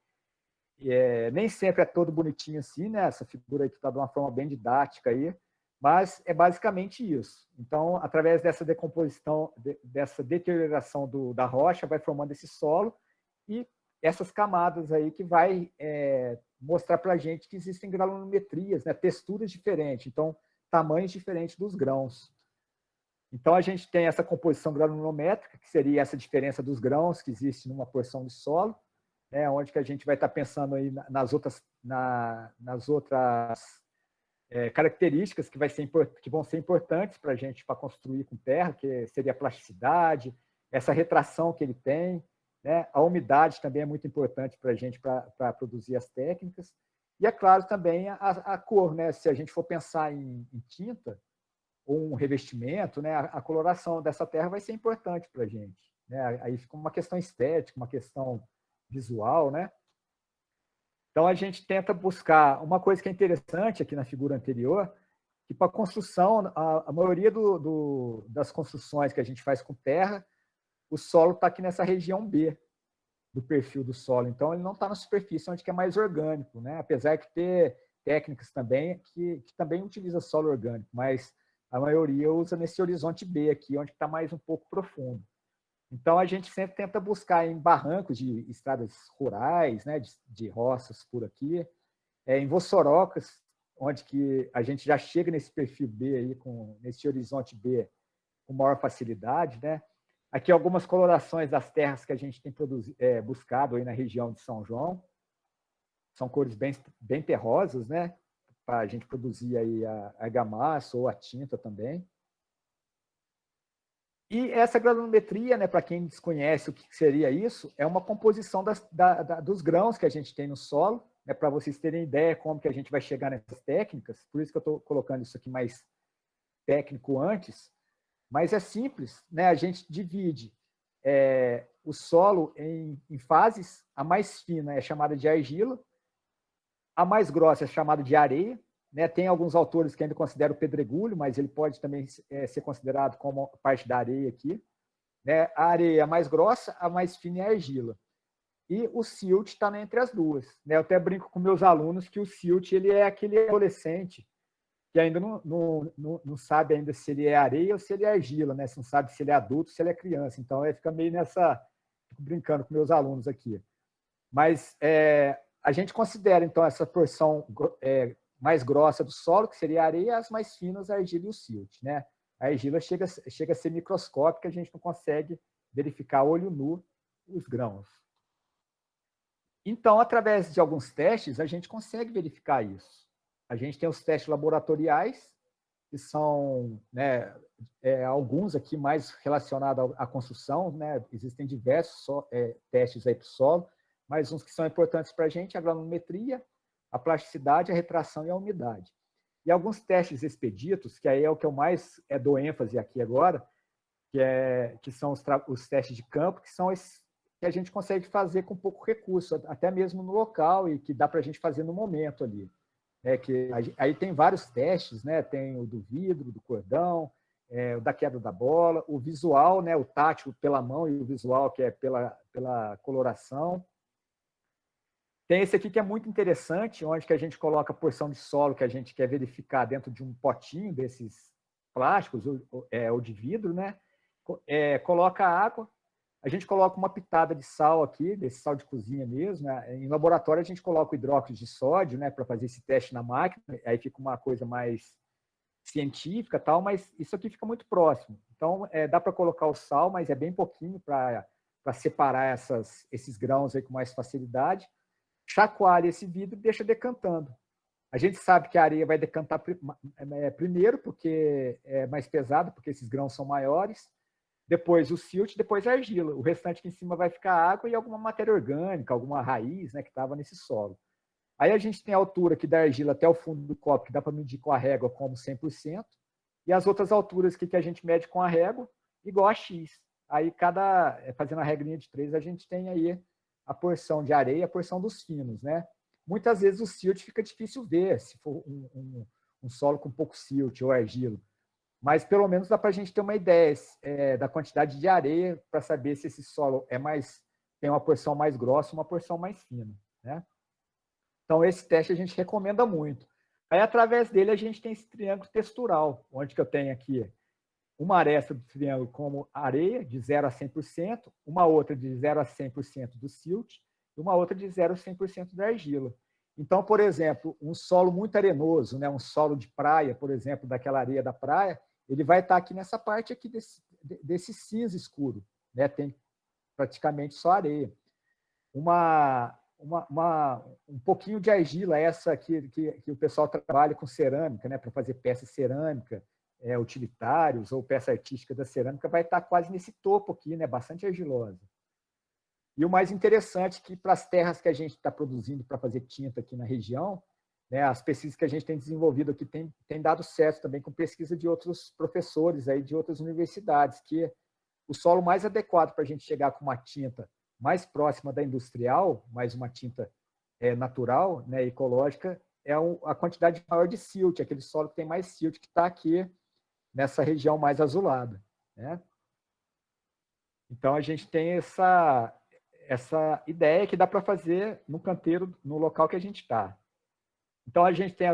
Speaker 1: Nem sempre é todo bonitinho assim, né? Essa figura aqui está de uma forma bem didática aí, mas é basicamente isso. Então, através dessa decomposição, dessa deterioração da rocha, vai formando esse solo e essas camadas aí que vai mostrar para a gente que existem granulometrias, né? Texturas diferentes, então tamanhos diferentes dos grãos. Então, a gente tem essa composição granulométrica, que seria essa diferença dos grãos que existe numa porção de solo, né, onde que a gente vai estar pensando aí nas outras características que vão ser importantes para a gente para construir com terra, que seria a plasticidade, essa retração que ele tem, né? A umidade também é muito importante para a gente para produzir as técnicas. E, é claro, também a cor, né? Se a gente for pensar em tinta, ou um revestimento, né, a coloração dessa terra vai ser importante para a gente, né? Aí fica uma questão estética, uma questão visual, né? Então, a gente tenta buscar uma coisa que é interessante aqui na figura anterior, que para a construção, a maioria das construções que a gente faz com terra, o solo está aqui nessa região B do perfil do solo. Então, ele não está na superfície, onde que é mais orgânico, né? Apesar de ter técnicas também que também utiliza solo orgânico, mas a maioria usa nesse horizonte B aqui, onde está mais um pouco profundo. Então, a gente sempre tenta buscar em barrancos de estradas rurais, né, de roças por aqui, em vossorocas, onde que a gente já chega nesse perfil B, aí, nesse horizonte B, com maior facilidade, né? Aqui algumas colorações das terras que a gente tem buscado aí na região de São João. São cores bem terrosas, né? Para a gente produzir aí a argamassa ou a tinta também. E essa granulometria, né, para quem desconhece o que seria isso, é uma composição dos grãos que a gente tem no solo, né, para vocês terem ideia como que a gente vai chegar nessas técnicas. Por isso que eu estou colocando isso aqui mais técnico antes. Mas é simples, né? A gente divide o solo em fases. A mais fina é chamada de argila, a mais grossa é chamada de areia, né? Tem alguns autores que ainda consideram o pedregulho, mas ele pode também ser considerado como parte da areia aqui, né? A areia mais grossa, a mais fina é a argila. E o silt está entre as duas, né? Eu até brinco com meus alunos que o silt ele é aquele adolescente que ainda não sabe ainda se ele é areia ou se ele é argila, né? Você não sabe se ele é adulto ou se ele é criança. Então, fica meio fico brincando com meus alunos aqui. Mas a gente considera, então, essa porção mais grossa do solo, que seria a areia, as mais finas, a argila e o silt, né? A argila chega a ser microscópica, a gente não consegue verificar a olho nu os grãos. Então, através de alguns testes, a gente consegue verificar isso. A gente tem os testes laboratoriais, que são, né, alguns aqui mais relacionados à construção, né? Existem diversos testes aí para o solo, mas uns que são importantes para a gente, a granulometria, a plasticidade, a retração e a umidade. E alguns testes expeditos, que aí é o que eu mais dou ênfase aqui agora, que são os testes de campo, que são esses que a gente consegue fazer com pouco recurso, até mesmo no local, e que dá para a gente fazer no momento ali. Aí tem vários testes, né? Tem o do vidro, do cordão, o da queda da bola, o visual, né? O tátil pela mão e o visual que é pela coloração. Tem esse aqui que é muito interessante, onde que a gente coloca a porção de solo que a gente quer verificar dentro de um potinho desses plásticos ou de vidro, né? Coloca água, a gente coloca uma pitada de sal aqui, desse sal de cozinha mesmo, né? Em laboratório a gente coloca o hidróxido de sódio, né, para fazer esse teste na máquina, aí fica uma coisa mais científica, tal, mas isso aqui fica muito próximo. Então, dá para colocar o sal, mas é bem pouquinho para separar esses grãos aí com mais facilidade. Chacoalha esse vidro e deixa decantando. A gente sabe que a areia vai decantar primeiro, porque é mais pesado, porque esses grãos são maiores. Depois o silt, depois a argila. O restante aqui em cima vai ficar água e alguma matéria orgânica, alguma raiz, né, que estava nesse solo. Aí a gente tem a altura aqui da argila até o fundo do copo, que dá para medir com a régua como 100%, e as outras alturas que a gente mede com a régua, igual a X. Aí, fazendo a regrinha de 3, a gente tem aí a porção de areia e a porção dos finos, né? Muitas vezes o silt fica difícil ver, se for um solo com pouco silt ou argila. Mas pelo menos dá para a gente ter uma ideia da quantidade de areia para saber se esse solo tem uma porção mais grossa ou uma porção mais fina, né? Então, esse teste a gente recomenda muito. Aí, através dele, a gente tem esse triângulo textural, onde que eu tenho aqui uma aresta do triângulo como areia, de 0 a 100%, uma outra de 0 a 100% do silt, e uma outra de 0 a 100% da argila. Então, por exemplo, um solo muito arenoso, né, um solo de praia, por exemplo, daquela areia da praia, ele vai estar aqui nessa parte aqui desse cinza escuro, né? Tem praticamente só areia. Um pouquinho de argila, essa que o pessoal trabalha com cerâmica, né? Para fazer peça cerâmica, utilitários ou peça artística da cerâmica, vai estar quase nesse topo aqui, né? Bastante argilosa. E o mais interessante é que para as terras que a gente está produzindo para fazer tinta aqui na região, né, as pesquisas que a gente tem desenvolvido aqui tem dado certo também com pesquisa de outros professores aí de outras universidades, que o solo mais adequado para a gente chegar com uma tinta mais próxima da industrial, mais uma tinta natural, né, ecológica, é a quantidade maior de silt, aquele solo que tem mais silt, que está aqui nessa região mais azulada, né? Então, a gente tem essa ideia que dá para fazer no canteiro, no local que a gente está. Então, a gente tem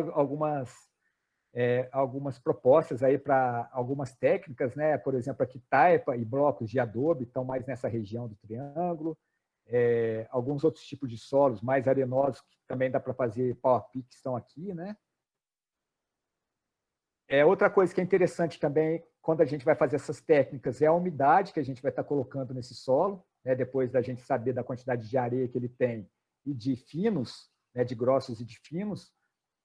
Speaker 1: algumas propostas aí para algumas técnicas, né? Por exemplo, aqui taipa e blocos de adobe estão mais nessa região do triângulo. Alguns outros tipos de solos mais arenosos que também dá para fazer power pick estão aqui, né? Outra coisa que é interessante também quando a gente vai fazer essas técnicas é a umidade que a gente vai estar colocando nesse solo, né? Depois da gente saber da quantidade de areia que ele tem e de finos, né? De grossos e de finos.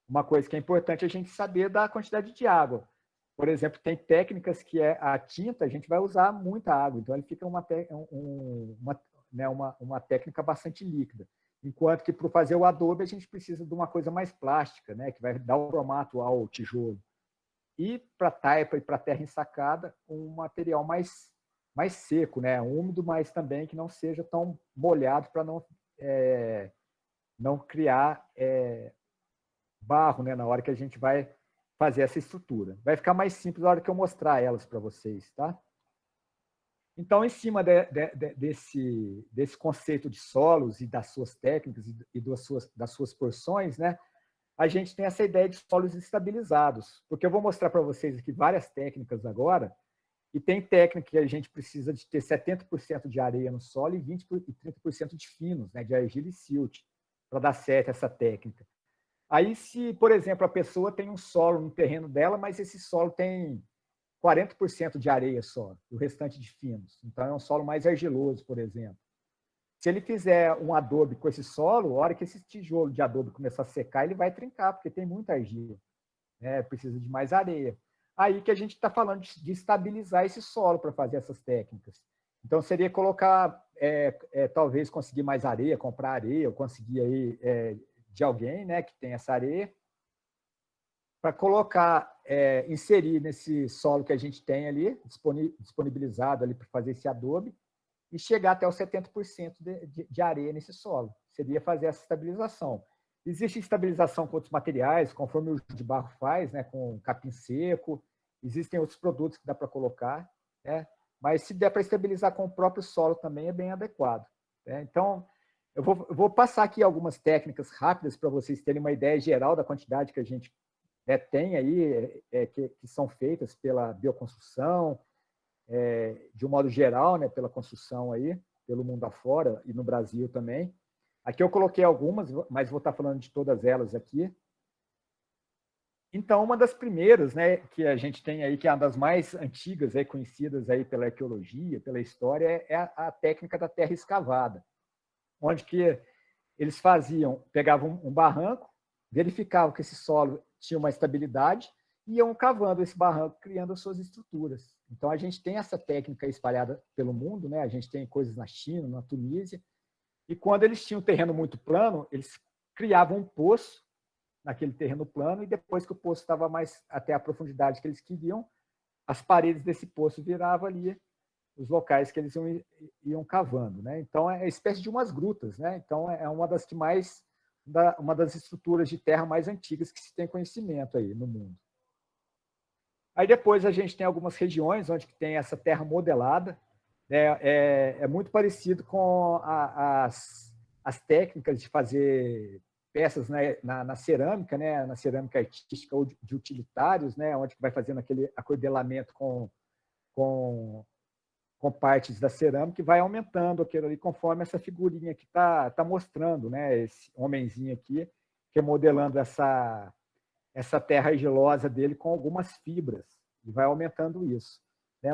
Speaker 1: Uma coisa que é importante é a gente saber da quantidade de água. Por exemplo, tem técnicas que a tinta, a gente vai usar muita água, então ele fica uma técnica bastante líquida. Enquanto que para fazer o adobe a gente precisa de uma coisa mais plástica, né, que vai dar o formato ao tijolo. E para taipa e para terra ensacada, um material mais seco, né, úmido, mas também que não seja tão molhado para não criar barro, né, na hora que a gente vai fazer essa estrutura. Vai ficar mais simples na hora que eu mostrar elas para vocês, tá? Então, em cima desse conceito de solos e das suas técnicas e das suas porções, né, a gente tem essa ideia de solos estabilizados, porque eu vou mostrar para vocês aqui várias técnicas agora, e tem técnica que a gente precisa de ter 70% de areia no solo e 20% e 30% de finos, né, de argila e silt, para dar certo essa técnica. Aí, se, por exemplo, a pessoa tem um solo no terreno dela, mas esse solo tem 40% de areia só, o restante de finos. Então, é um solo mais argiloso, por exemplo. Se ele fizer um adobe com esse solo, a hora que esse tijolo de adobe começar a secar, ele vai trincar, porque tem muita argila, né? Precisa de mais areia. Aí que a gente está falando de estabilizar esse solo para fazer essas técnicas. Então, seria colocar, talvez conseguir mais areia, comprar areia, ou conseguir aí de alguém, né, que tem essa areia, para colocar, inserir nesse solo que a gente tem ali, disponibilizado ali para fazer esse adobe, e chegar até os 70% de areia nesse solo. Seria fazer essa estabilização. Existe estabilização com outros materiais, conforme o de barro faz, né, com capim seco. Existem outros produtos que dá para colocar, né? Mas se der para estabilizar com o próprio solo também é bem adequado, né? Então, eu vou passar aqui algumas técnicas rápidas para vocês terem uma ideia geral da quantidade que a gente tem aí, que são feitas pela bioconstrução, de um modo geral, né, pela construção aí, pelo mundo afora e no Brasil também. Aqui eu coloquei algumas, mas vou estar falando de todas elas aqui. Então, uma das primeiras, né, que a gente tem aí, que é uma das mais antigas, aí, conhecidas aí pela arqueologia, pela história, é a técnica da terra escavada, onde que eles pegavam um barranco, verificavam que esse solo tinha uma estabilidade e iam cavando esse barranco, criando as suas estruturas. Então, a gente tem essa técnica espalhada pelo mundo, né? A gente tem coisas na China, na Tunísia, e quando eles tinham um terreno muito plano, eles criavam um poço naquele terreno plano, e depois que o poço estava mais até a profundidade que eles queriam, as paredes desse poço viravam ali os locais que eles iam cavando, né? Então, é uma espécie de umas grutas, né? Então, é uma das uma das estruturas de terra mais antigas que se tem conhecimento aí no mundo. Aí depois a gente tem algumas regiões onde tem essa terra modelada, né? É muito parecido com as técnicas de fazer peças, né, na cerâmica, né, na cerâmica artística ou de utilitários, né, onde vai fazendo aquele acordelamento com partes da cerâmica e vai aumentando aquilo ali conforme essa figurinha que tá mostrando, né, esse homenzinho aqui, que é modelando essa terra argilosa dele com algumas fibras, e vai aumentando isso.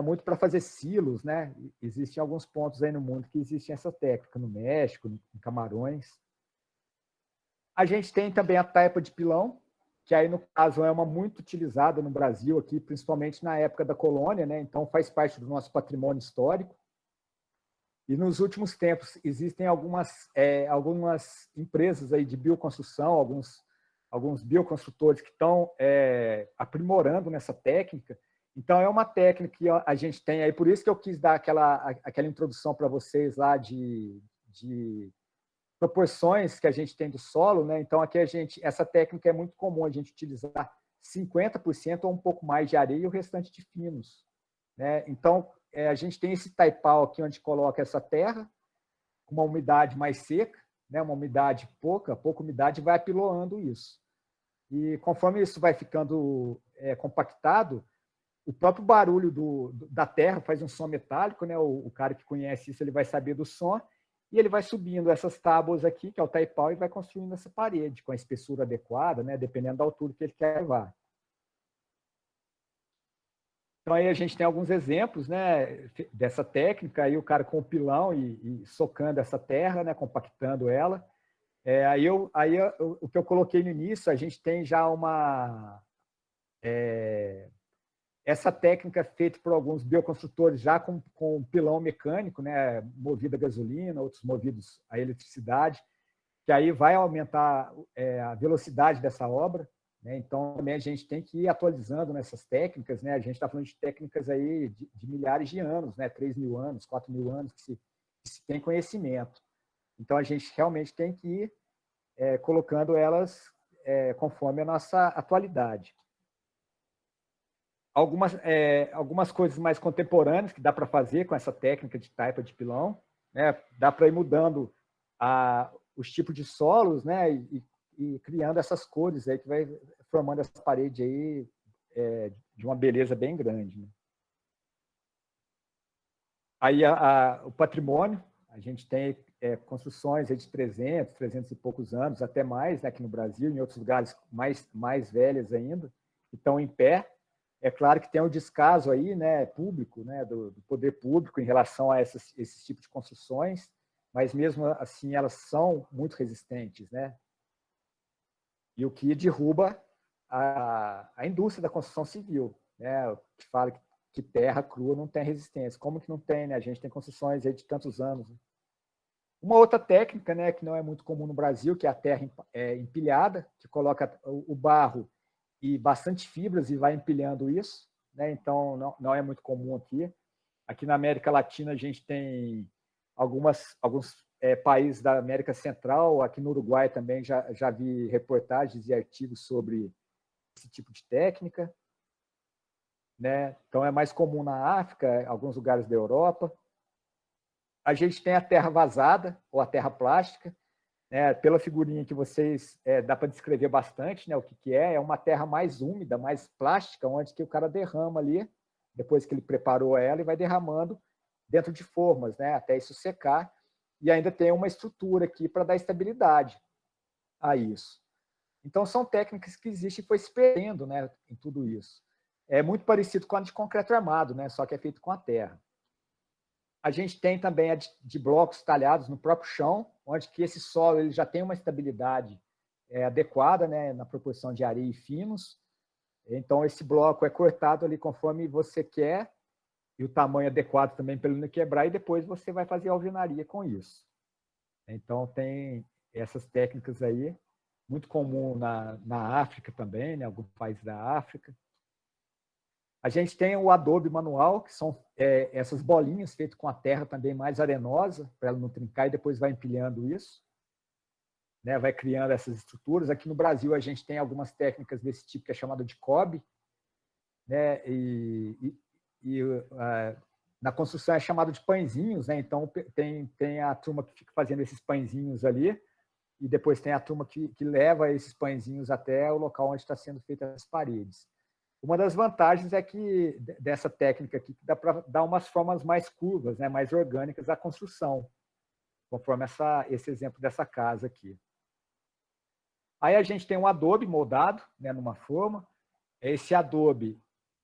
Speaker 1: Muito para fazer silos, né? Existem alguns pontos aí no mundo que existem essa técnica, no México, em Camarões. A gente tem também a taipa de pilão, que aí, no caso, é uma muito utilizada no Brasil, aqui, principalmente na época da colônia, né? Então faz parte do nosso patrimônio histórico. E nos últimos tempos existem algumas empresas aí de bioconstrução, alguns alguns bioconstrutores que estão aprimorando nessa técnica. Então, é uma técnica que a gente tem aí, por isso que eu quis dar aquela introdução para vocês lá de proporções que a gente tem do solo, né? Então, aqui essa técnica é muito comum a gente utilizar 50% ou um pouco mais de areia e o restante de finos, né? Então, a gente tem esse taipau aqui onde coloca essa terra, com uma umidade mais seca, né? Uma umidade pouca umidade vai apiloando isso. E conforme isso vai ficando compactado, o próprio barulho da terra faz um som metálico, né? O cara que conhece isso ele vai saber do som, e ele vai subindo essas tábuas aqui, que é o taipau, e vai construindo essa parede com a espessura adequada, né? Dependendo da altura que ele quer levar. Então, aí a gente tem alguns exemplos, né, dessa técnica, aí o cara com o pilão e socando essa terra, né, compactando ela. O que eu coloquei no início, a gente tem já essa técnica feita por alguns bioconstrutores já com pilão mecânico, né, movido a gasolina, outros movidos a eletricidade, que aí vai aumentar a velocidade dessa obra, né? Então, também a gente tem que ir atualizando nessas técnicas, né? A gente está falando de técnicas aí de milhares de anos, né? 3.000 anos, 4.000 anos que se tem conhecimento. Então, a gente realmente tem que ir colocando elas conforme a nossa atualidade. Algumas coisas mais contemporâneas que dá para fazer com essa técnica de taipa de pilão, né? Dá para ir mudando os tipos de solos, né? E criando essas cores aí que vai formando essa parede aí de uma beleza bem grande, né? Aí o patrimônio, a gente tem construções de 300 e poucos anos, até mais, né, aqui no Brasil, em outros lugares mais velhas ainda, que estão em pé. É claro que tem um descaso aí, né, público, né, do poder público em relação a esses tipos de construções, mas mesmo assim elas são muito resistentes, né? E o que derruba a indústria da construção civil, né? Que fala que terra crua não tem resistência. Como que não tem, né? A gente tem construções aí de tantos anos. Uma outra técnica, né, que não é muito comum no Brasil, que é a terra empilhada, que coloca o barro e bastante fibras e vai empilhando isso, né? Então não é muito comum aqui. Aqui na América Latina a gente tem alguns países da América Central, aqui no Uruguai também já vi reportagens e artigos sobre esse tipo de técnica, né? Então é mais comum na África, alguns lugares da Europa. A gente tem a terra vazada ou a terra plástica, né? Pela figurinha que vocês dá para descrever bastante, né? O que é uma terra mais úmida, mais plástica, onde que o cara derrama ali, depois que ele preparou ela, e vai derramando dentro de formas, né? Até isso secar, e ainda tem uma estrutura aqui para dar estabilidade a isso. Então são técnicas que existem e foi se perdendo, né, em tudo isso. É muito parecido com a de concreto armado, né? Só que é feito com a terra. A gente tem também a de blocos talhados no próprio chão, onde que esse solo ele já tem uma estabilidade adequada, né, na proporção de areia e finos. Então, esse bloco é cortado ali conforme você quer, e o tamanho adequado também para ele não quebrar, e depois você vai fazer a alvenaria com isso. Então, tem essas técnicas aí, muito comum na África também, né, alguns países da África. A gente tem o adobe manual, que são essas bolinhas feitas com a terra também mais arenosa, para ela não trincar, e depois vai empilhando isso, né? Vai criando essas estruturas. Aqui no Brasil a gente tem algumas técnicas desse tipo, que é chamada de cobre, né? Na construção é chamado de pãezinhos, né? Então tem a turma que fica fazendo esses pãezinhos ali, e depois tem a turma que leva esses pãezinhos até o local onde está sendo feitas as paredes. Uma das vantagens é que dessa técnica aqui dá para dar umas formas mais curvas, né, mais orgânicas à construção, conforme esse exemplo dessa casa aqui. Aí a gente tem um adobe moldado, né, numa forma. Esse adobe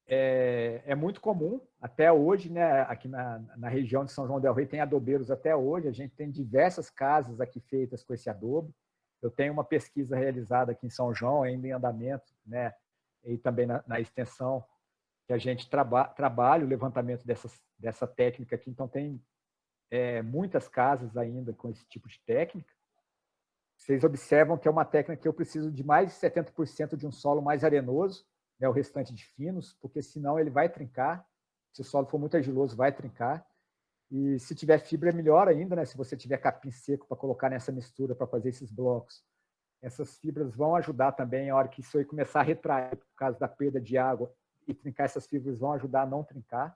Speaker 1: é muito comum até hoje, né, aqui na região de São João del Rei tem adobeiros até hoje. A gente tem diversas casas aqui feitas com esse adobe. Eu tenho uma pesquisa realizada aqui em São João, ainda em andamento, né, e também na extensão, que a gente trabalha o levantamento dessa técnica aqui. Então, tem muitas casas ainda com esse tipo de técnica. vocês observam que é uma técnica que eu preciso de mais de 70% de um solo mais arenoso, né, o restante de finos, porque senão ele vai trincar. Se o solo for muito argiloso, vai trincar. E se tiver fibra, é melhor ainda, né? Se você tiver capim seco para colocar nessa mistura para fazer esses blocos. Essas fibras vão ajudar também, a hora que isso aí começar a retrair por causa da perda de água e trincar, essas fibras vão ajudar a não trincar.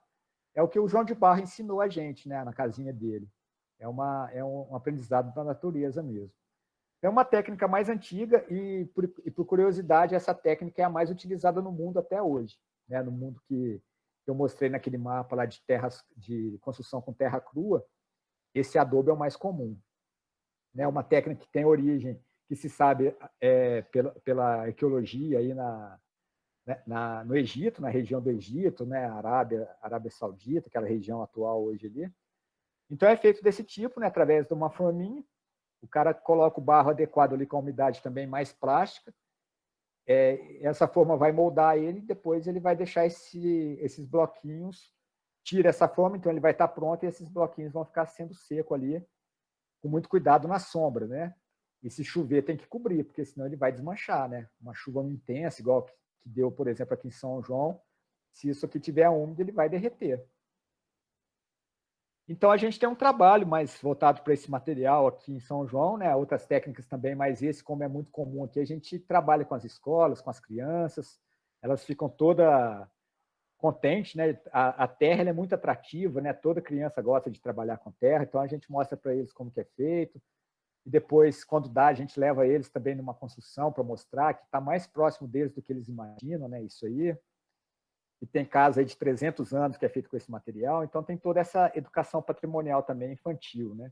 Speaker 1: É o que o João de Barro ensinou a gente, né, na casinha dele. É um aprendizado da natureza mesmo. É uma técnica mais antiga e, por curiosidade, essa técnica é a mais utilizada no mundo até hoje, né? No mundo que eu mostrei naquele mapa lá de terras, de construção com terra crua, esse adobe é o mais comum. É uma técnica que tem origem, que se sabe pela arqueologia aí no Egito, na região do Egito, né? Arábia Saudita, aquela região atual hoje ali. Então é feito desse tipo, né? Através de uma forminha. O cara coloca o barro adequado ali com a umidade também mais plástica. Essa forma vai moldar ele e depois ele vai deixar esses bloquinhos, tira essa forma, então ele vai estar pronto e esses bloquinhos vão ficar sendo seco ali, com muito cuidado na sombra, né? E se chover tem que cobrir, porque senão ele vai desmanchar, né? Uma chuva intensa, igual que deu, por exemplo, aqui em São João, se isso aqui tiver úmido, ele vai derreter. Então, a gente tem um trabalho mais voltado para esse material aqui em São João, né? Outras técnicas também, mas esse, como é muito comum aqui, a gente trabalha com as escolas, com as crianças, elas ficam todas contentes, né? A terra é muito atrativa, né? Toda criança gosta de trabalhar com terra, então a gente mostra para eles como que é feito, e depois, quando dá, a gente leva eles também numa construção para mostrar que está mais próximo deles do que eles imaginam, né? Isso aí. E tem casa aí de 300 anos que é feito com esse material, então tem toda essa educação patrimonial também infantil, né?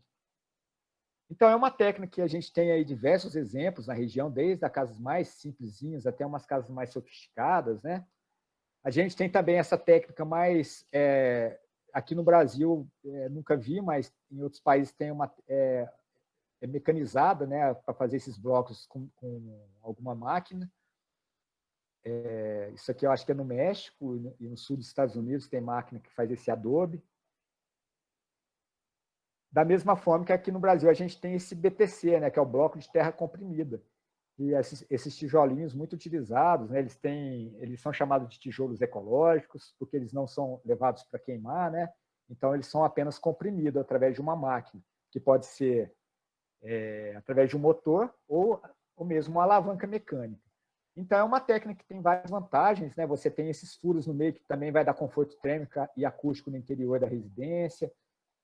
Speaker 1: Então é uma técnica que a gente tem aí diversos exemplos na região, desde as casas mais simplesinhas até umas casas mais sofisticadas, né? A gente tem também essa técnica mais aqui no Brasil nunca vi, mas em outros países tem uma mecanizada, né, para fazer esses blocos com alguma máquina. Isso aqui eu acho que é no México e no sul dos Estados Unidos tem máquina que faz esse adobe. Da mesma forma que aqui no Brasil a gente tem esse BTC, né, que é o bloco de terra comprimida. E esses tijolinhos muito utilizados, né, eles são chamados de tijolos ecológicos, porque eles não são levados para queimar, né? Então eles são apenas comprimidos através de uma máquina, que pode ser através de um motor ou mesmo uma alavanca mecânica. Então, é uma técnica que tem várias vantagens, né? Você tem esses furos no meio que também vai dar conforto térmico e acústico no interior da residência.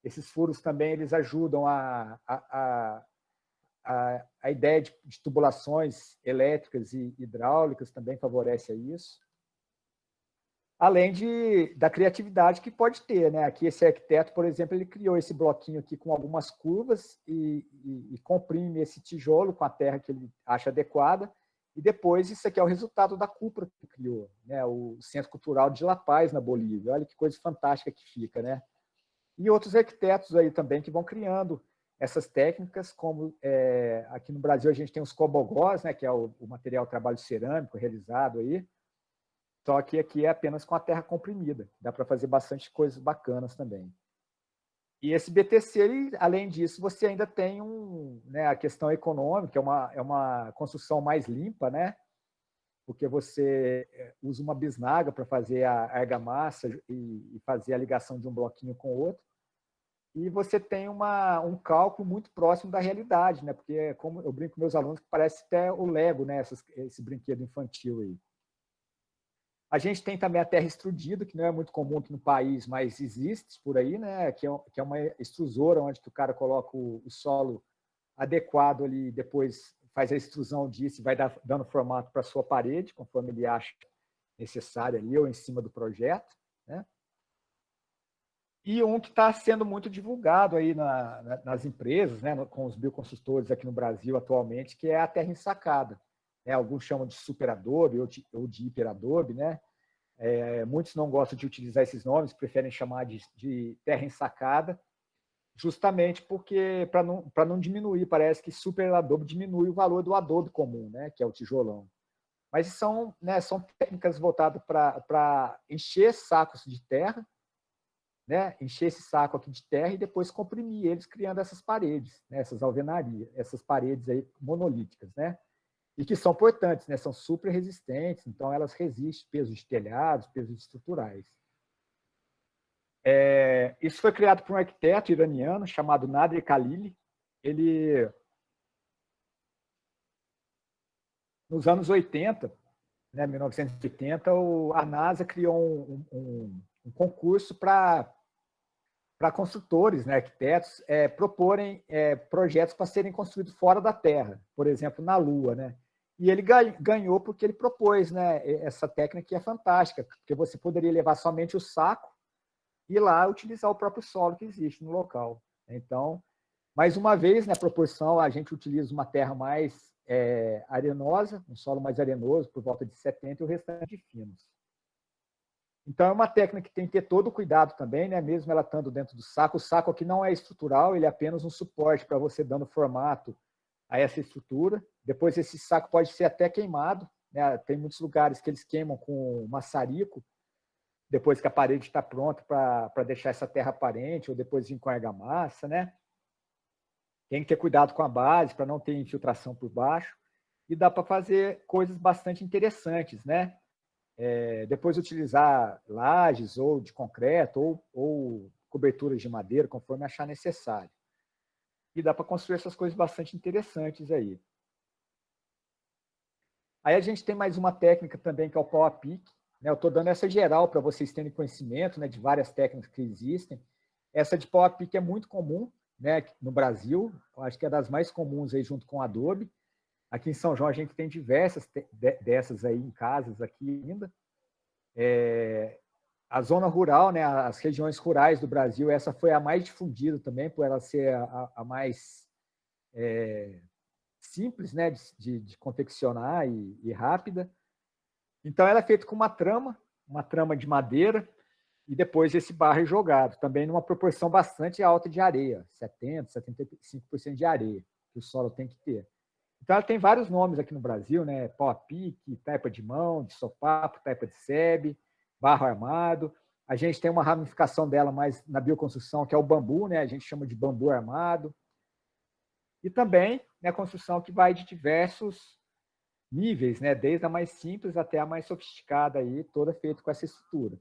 Speaker 1: Esses furos também eles ajudam a ideia de tubulações elétricas e hidráulicas também favorece a isso. Além da criatividade que pode ter, né? Aqui esse arquiteto, por exemplo, ele criou esse bloquinho aqui com algumas curvas e comprime esse tijolo com a terra que ele acha adequada. E depois isso aqui é o resultado da cúpula que criou, né? O Centro Cultural de La Paz, na Bolívia. Olha que coisa fantástica que fica, né? E outros arquitetos aí também que vão criando essas técnicas, como aqui no Brasil a gente tem os cobogós, né? Que é o material trabalho cerâmico realizado aí. Só que aqui é apenas com a terra comprimida. Dá para fazer bastante coisas bacanas também. E esse BTC, além disso, você ainda tem a questão econômica, é uma construção mais limpa, né? Porque você usa uma bisnaga para fazer a argamassa e fazer a ligação de um bloquinho com o outro. E você tem um cálculo muito próximo da realidade, né? Porque, como eu brinco com meus alunos, que parece até o Lego, né? Esse brinquedo infantil aí. A gente tem também a terra extrudida, que não é muito comum aqui no país, mas existe por aí, né? Que é uma extrusora onde o cara coloca o solo adequado ali, depois faz a extrusão disso e vai dando formato para a sua parede, conforme ele acha necessário ali, ou em cima do projeto, né? E um que está sendo muito divulgado aí nas empresas, né, com os bioconstrutores aqui no Brasil atualmente, que é a terra ensacada. Alguns chamam de super adobe ou de hiper adobe, né? Muitos não gostam de utilizar esses nomes, preferem chamar de terra ensacada, justamente porque para não diminuir, parece que super adobe diminui o valor do adobe comum, né? Que é o tijolão. Mas são técnicas voltadas para encher sacos de terra né, encher esse saco aqui de terra e depois comprimir eles, criando essas paredes, né, essas alvenarias, essas paredes aí monolíticas, né, e que são importantes, né, são super resistentes, então elas resistem pesos de telhados, pesos estruturais. Isso foi criado por um arquiteto iraniano chamado Nader Khalili. Ele, nos anos 80, né, 1980, a NASA criou um concurso para construtores, né, arquitetos, proporem projetos para serem construídos fora da Terra, por exemplo, na Lua, né? E ele ganhou porque ele propôs, né, essa técnica que é fantástica, porque você poderia levar somente o saco e lá utilizar o próprio solo que existe no local. Então, mais uma vez, na proporção, a gente utiliza uma terra mais arenosa, um solo mais arenoso, por volta de 70, e o restante de finos. Então, é uma técnica que tem que ter todo o cuidado também, né? Mesmo ela estando dentro do saco. O saco aqui não é estrutural, ele é apenas um suporte para você dando formato a essa estrutura. Depois, esse saco pode ser até queimado, né? Tem muitos lugares que eles queimam com maçarico, depois que a parede está pronta para deixar essa terra aparente, ou depois vir com argamassa, né? Tem que ter cuidado com a base para não ter infiltração por baixo. E dá para fazer coisas bastante interessantes, né? Depois utilizar lajes ou de concreto ou coberturas de madeira, conforme achar necessário. E dá para construir essas coisas bastante interessantes aí. Aí a gente tem mais uma técnica também, que é o pau a pique. Eu estou dando essa geral para vocês terem conhecimento, né, de várias técnicas que existem. Essa de pau a pique é muito comum, né, no Brasil. Eu acho que é das mais comuns aí, junto com o Adobe. Aqui em São João a gente tem diversas dessas aí em casas aqui ainda. A zona rural, né, as regiões rurais do Brasil, essa foi a mais difundida também, por ela ser a mais simples, né, de confeccionar e rápida. Então, ela é feita com uma trama de madeira, e depois esse barro é jogado, também numa proporção bastante alta de areia, 70%, 75% de areia, que o solo tem que ter. Então, ela tem vários nomes aqui no Brasil, né? Pau a pique, taipa de mão, de sopapo, taipa de sebe, barro armado. A gente tem uma ramificação dela mais na bioconstrução, que é o bambu, né? A gente chama de bambu armado. E também, né, a construção que vai de diversos níveis, né? Desde a mais simples até a mais sofisticada, aí, toda feita com essa estrutura.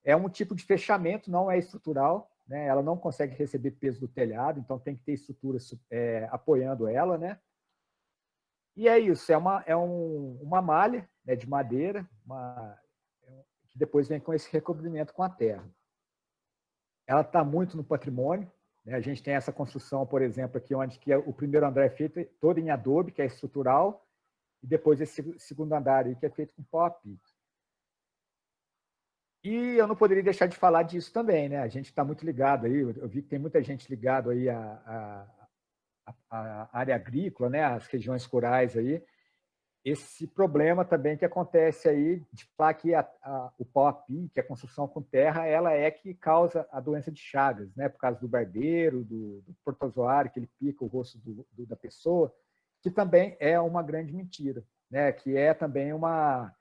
Speaker 1: É um tipo de fechamento, não é estrutural, né? Ela não consegue receber peso do telhado, então tem que ter estrutura apoiando ela, né? E é isso, uma malha, né, de madeira, que depois vem com esse recobrimento com a terra. Ela está muito no patrimônio, né? A gente tem essa construção, por exemplo, aqui onde que o primeiro andar é feito todo em adobe, que é estrutural, e depois esse segundo andar aí, que é feito com pau a pique. E eu não poderia deixar de falar disso também, né? A gente está muito ligado aí, eu vi que tem muita gente ligado aí à área agrícola, né? Às regiões rurais aí. Esse problema também que acontece aí, de falar que o pau a pique, a construção com terra, ela é que causa a doença de Chagas, né? Por causa do barbeiro, do protozoário, que ele pica o rosto da pessoa, que também é uma grande mentira, né? Que é também uma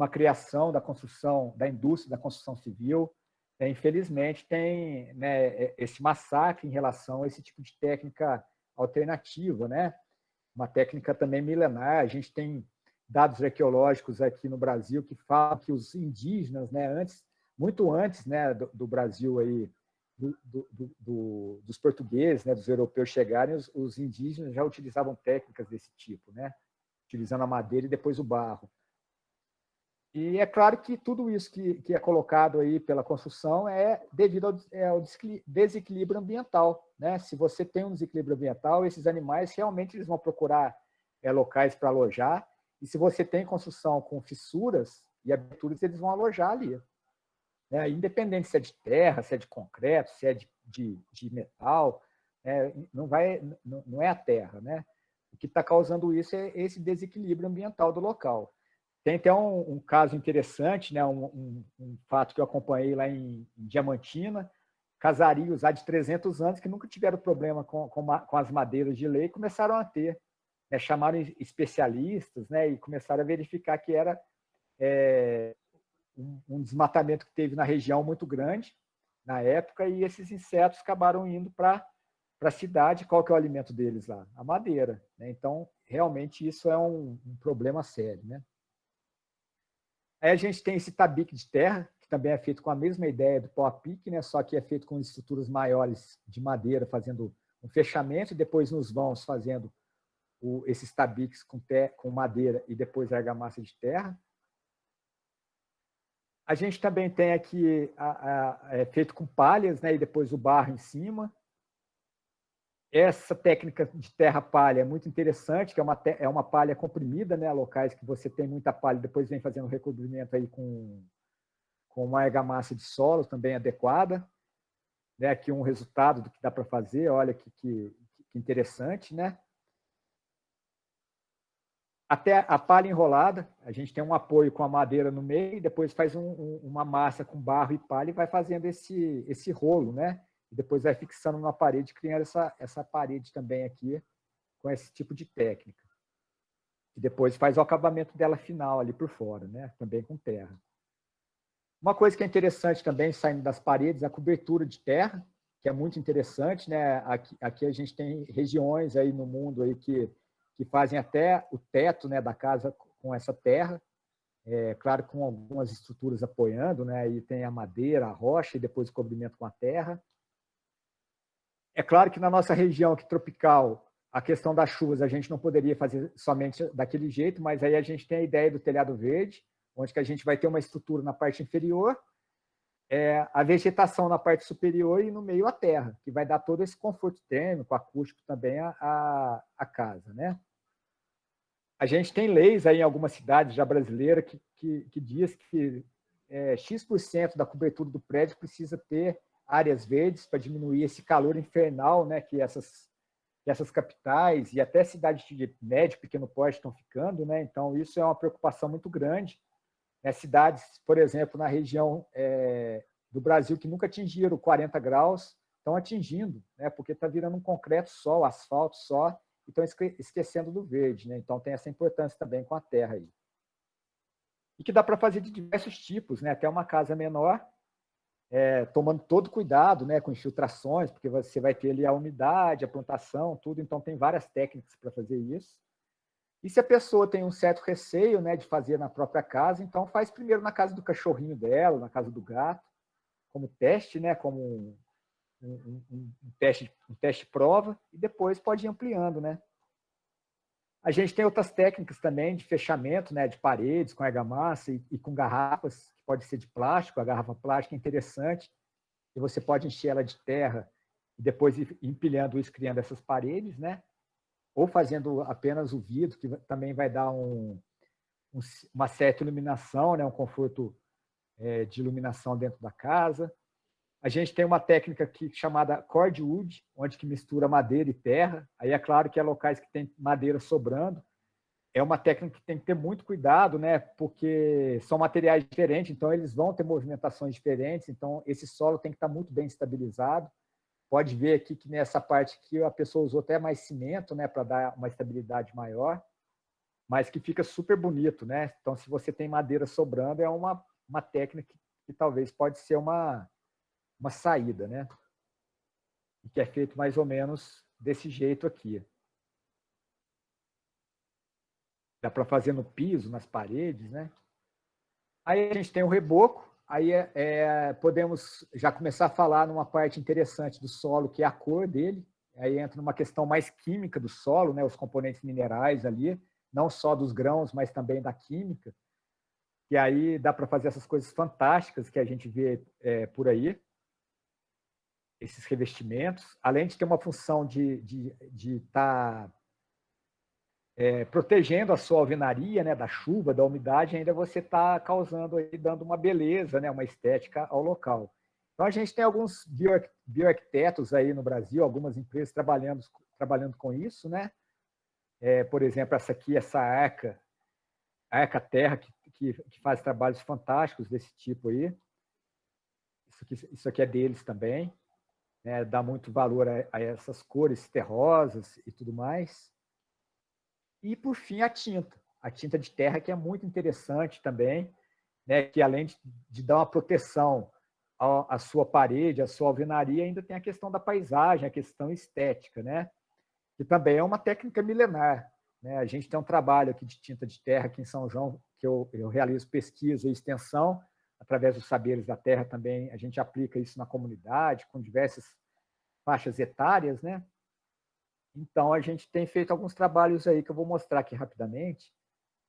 Speaker 1: criação da construção, da indústria da construção civil. Infelizmente, tem, né, esse massacre em relação a esse tipo de técnica alternativa, né? Uma técnica também milenar. A gente tem dados arqueológicos aqui no Brasil que falam que os indígenas, né, muito antes, né, do Brasil aí, dos portugueses, né, dos europeus chegarem, os indígenas já utilizavam técnicas desse tipo, né, utilizando a madeira e depois o barro. E é claro que tudo isso que é colocado aí pela construção é devido ao desequilíbrio ambiental, né? Se você tem um desequilíbrio ambiental, esses animais realmente eles vão procurar locais para alojar, e se você tem construção com fissuras e aberturas, eles vão alojar ali, né? Independente se é de terra, se é de concreto, se é de metal, não é a terra, né? O que está causando isso é esse desequilíbrio ambiental do local. Tem até um caso interessante, né? um fato que eu acompanhei lá em Diamantina, casarios há de 300 anos que nunca tiveram problema com as madeiras de lei, começaram a ter, né? Chamaram especialistas, né? E começaram a verificar que era um desmatamento que teve na região muito grande, na época, e esses insetos acabaram indo para a cidade. Qual que é o alimento deles lá? A madeira, né? Então, realmente, isso é um problema sério, né? Aí a gente tem esse tabique de terra, que também é feito com a mesma ideia do pau a pique, né? Só que é feito com estruturas maiores de madeira, fazendo um fechamento, e depois nos vãos fazendo esses tabiques com madeira e depois argamassa de terra. A gente também tem aqui é feito com palhas, né? E depois o barro em cima. Essa técnica de terra-palha é muito interessante, que é uma palha comprimida, né? Locais que você tem muita palha, depois vem fazendo recobrimento aí com uma argamassa de solo também adequada. Né? Aqui um resultado do que dá para fazer, olha que interessante, né? Até a palha enrolada, a gente tem um apoio com a madeira no meio, e depois faz uma massa com barro e palha e vai fazendo esse rolo, né? E depois vai fixando na parede, criando essa parede também aqui, com esse tipo de técnica. E depois faz o acabamento dela final ali por fora, né? Também com terra. Uma coisa que é interessante também, saindo das paredes, a cobertura de terra, que é muito interessante, né? Aqui a gente tem regiões aí no mundo aí que fazem até o teto, né, da casa com essa terra, claro, com algumas estruturas apoiando, né? Aí tem a madeira, a rocha e depois o cobrimento com a terra. É claro que na nossa região aqui tropical, a questão das chuvas a gente não poderia fazer somente daquele jeito, mas aí a gente tem a ideia do telhado verde, onde que a gente vai ter uma estrutura na parte inferior, a vegetação na parte superior e no meio a terra, que vai dar todo esse conforto térmico, acústico também à casa, né? A gente tem leis aí em algumas cidades já brasileiras que diz que X% da cobertura do prédio precisa ter áreas verdes para diminuir esse calor infernal, né, que essas capitais e até cidades de médio, pequeno porte estão ficando, né? Então, isso é uma preocupação muito grande. Cidades, por exemplo, na região do Brasil que nunca atingiram 40 graus, estão atingindo, né? Porque está virando um concreto só, um asfalto só, e estão esquecendo do verde, né? Então tem essa importância também com a terra aí. E que dá para fazer de diversos tipos, né? Até uma casa menor, tomando todo cuidado, né? Com infiltrações, porque você vai ter ali a umidade, a plantação, tudo, então tem várias técnicas para fazer isso. E se a pessoa tem um certo receio, né, de fazer na própria casa, então faz primeiro na casa do cachorrinho dela, na casa do gato, como teste, né, como um teste prova, e depois pode ir ampliando, né. A gente tem outras técnicas também de fechamento, né, de paredes com argamassa e com garrafas, que pode ser de plástico. A garrafa plástica é interessante, e você pode encher ela de terra e depois ir empilhando isso, criando essas paredes, né? Ou fazendo apenas o vidro, que também vai dar uma certa iluminação, né? Um conforto de iluminação dentro da casa. A gente tem uma técnica aqui chamada cordwood, onde que mistura madeira e terra. Aí é claro que é locais que tem madeira sobrando. É uma técnica que tem que ter muito cuidado, né? Porque são materiais diferentes, então eles vão ter movimentações diferentes. Então esse solo tem que estar muito bem estabilizado. Pode ver aqui que nessa parte aqui a pessoa usou até mais cimento, né, para dar uma estabilidade maior, mas que fica super bonito, né? Então, se você tem madeira sobrando, é uma técnica que talvez pode ser uma saída, né? E que é feito mais ou menos desse jeito aqui. Dá para fazer no piso, nas paredes, né? Aí a gente tem o reboco. Aí podemos já começar a falar numa parte interessante do solo, que é a cor dele. Aí entra numa questão mais química do solo, né? Os componentes minerais ali, não só dos grãos, mas também da química. E aí dá para fazer essas coisas fantásticas que a gente vê por aí, esses revestimentos, além de ter uma função de estar protegendo a sua alvenaria, né, da chuva, da umidade, ainda você está causando aí, dando uma beleza, né, uma estética ao local. Então a gente tem alguns bioarquitetos aí no Brasil, algumas empresas trabalhando com isso, né? Por exemplo, essa aqui, essa Arca Terra, que faz trabalhos fantásticos desse tipo aí. Isso aqui é deles também, né? Dá muito valor a essas cores terrosas e tudo mais. E, por fim, a tinta de terra, que é muito interessante também, né? Que além de dar uma proteção a sua parede, a sua alvenaria, ainda tem a questão da paisagem, a questão estética, né? Que também é uma técnica milenar, né? A gente tem um trabalho aqui de tinta de terra aqui em São João, que eu realizo pesquisa e extensão, através dos saberes da terra também, a gente aplica isso na comunidade, com diversas faixas etárias, né? Então, a gente tem feito alguns trabalhos aí que eu vou mostrar aqui rapidamente,